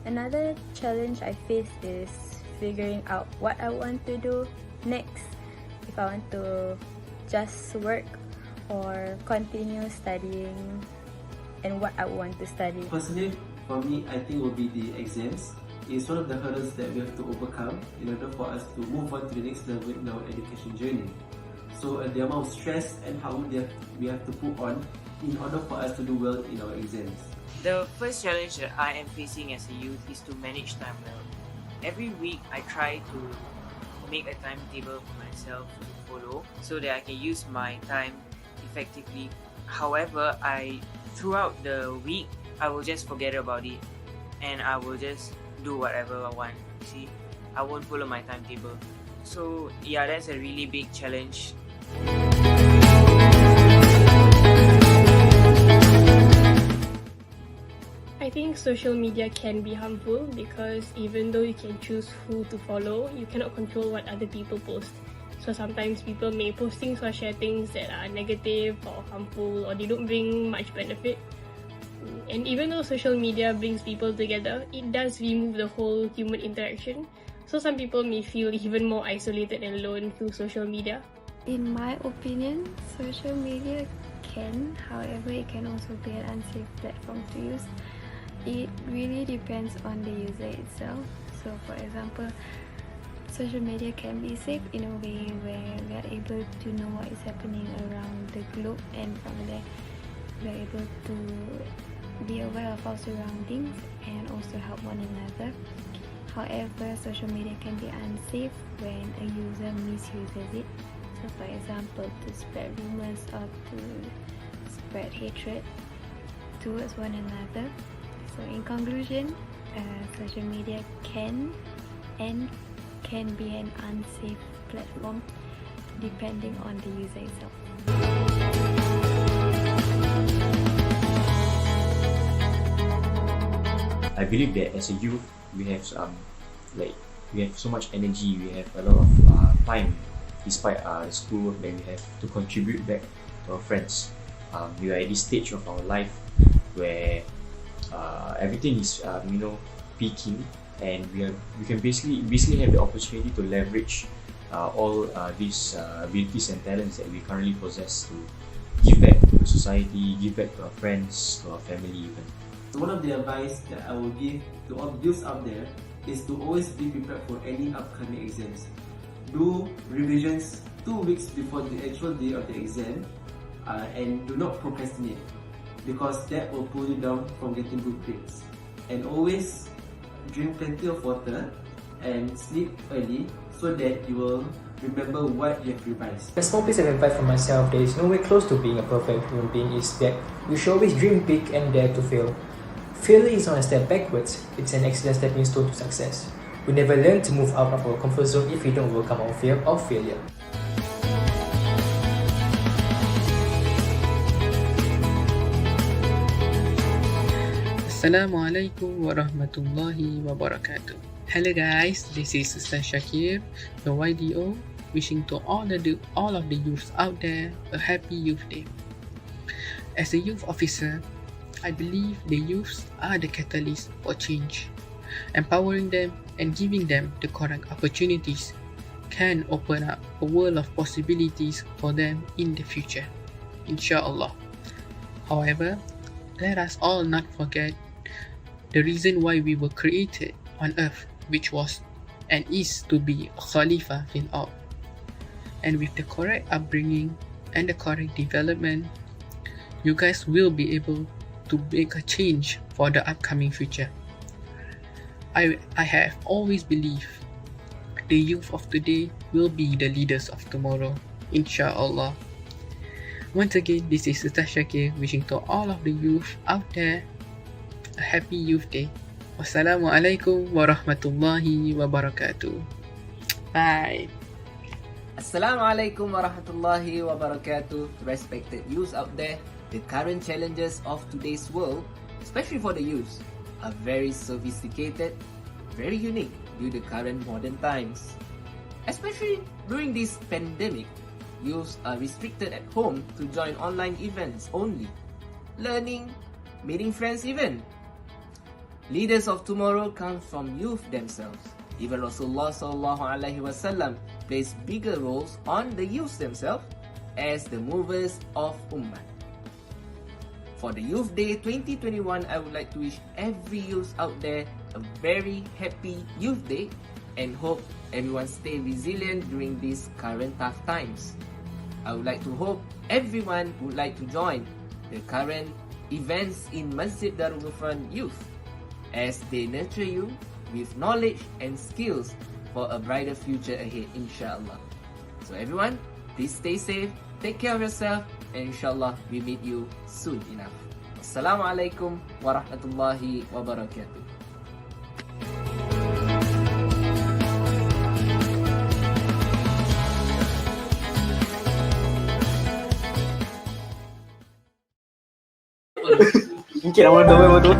Another challenge I face is figuring out what I want to do next, if I want to just work or continue studying, and what I want to study. Personally, for me, I think will be the exams. It's one of the hurdles that we have to overcome in order for us to move on to the next level in our education journey. So the amount of stress and hard work we have to put on in order for us to do well in our exams. The first challenge that I am facing as a youth is to manage time well. Every week I try to make a timetable for myself to follow so that I can use my time effectively. However, throughout the week, I will just forget about it and I will just do whatever I want. See, I won't follow my timetable. So yeah, that's a really big challenge. I think social media can be harmful because even though you can choose who to follow, you cannot control what other people post. So sometimes people may post things or share things that are negative or harmful, or they don't bring much benefit. And even though social media brings people together, it does remove the whole human interaction. So some people may feel even more isolated and alone through social media. In my opinion, social media can, however, it can also be an unsafe platform to use. It really depends on the user itself. So for example, social media can be safe in a way where we are able to know what is happening around the globe, and from there we are able to be aware of our surroundings and also help one another. However, social media can be unsafe when a user misuses it. So for example, to spread rumors or to spread hatred towards one another. So in conclusion, social media can be an unsafe platform depending on the user itself. I believe that as a youth, we have so much energy, we have a lot of time despite the schoolwork that we have to contribute back to our friends. We are at this stage of our life where everything is peaking, and we can basically have the opportunity to leverage all these abilities and talents that we currently possess to give back to the society, give back to our friends, to our family even. One of the advice that I will give to all the youths out there is to always be prepared for any upcoming exams. Do revisions 2 weeks before the actual day of the exam, and do not procrastinate, because that will pull you down from getting good grades. And always drink plenty of water and sleep early so that you will remember what you have revised. A small piece of advice from myself that is nowhere close to being a perfect human being is that you should always dream big and dare to fail. Failure is not a step backwards, it's an excellent stepping stone to success. We never learn to move out of our comfort zone if we don't overcome our fear of failure. Assalamualaikum warahmatullahi wabarakatuh. Hello guys, this is Ustaz Shakir, the YDO, wishing to all of the youths out there a happy Youth Day. As a youth officer, I believe the youths are the catalyst for change. Empowering them and giving them the correct opportunities can open up a world of possibilities for them in the future, inshallah. However, let us all not forget the reason why we were created on earth, which was and is to be a Khalifa fil ard. And with the correct upbringing and the correct development, you guys will be able to make a change for the upcoming future. I have always believed the youth of today will be the leaders of tomorrow, inshallah. Once again, this is Ustaz Shakir wishing to all of the youth out there a happy Youth Day. Wassalamualaikum warahmatullahi wabarakatuh. Bye. Assalamualaikum warahmatullahi wabarakatuh. Respected youths out there, the current challenges of today's world, especially for the youths, are very sophisticated, very unique due to current modern times. Especially during this pandemic, youths are restricted at home to join online events only, learning, meeting friends even. Leaders of tomorrow come from youth themselves. Even Rasulullah SAW plays bigger roles on the youths themselves as the movers of Ummah. For the Youth Day 2021, I would like to wish every youth out there a very happy Youth Day and hope everyone stay resilient during these current tough times. I would like to hope everyone would like to join the current events in Masjid Darul Ghufran Youth as they nurture you with knowledge and skills for a brighter future ahead, inshallah. So everyone, please stay safe, take care of yourself, and inshallah we meet you soon enough. Assalamualaikum warahmatullahi wabarakatuh. Mungkin awal tu.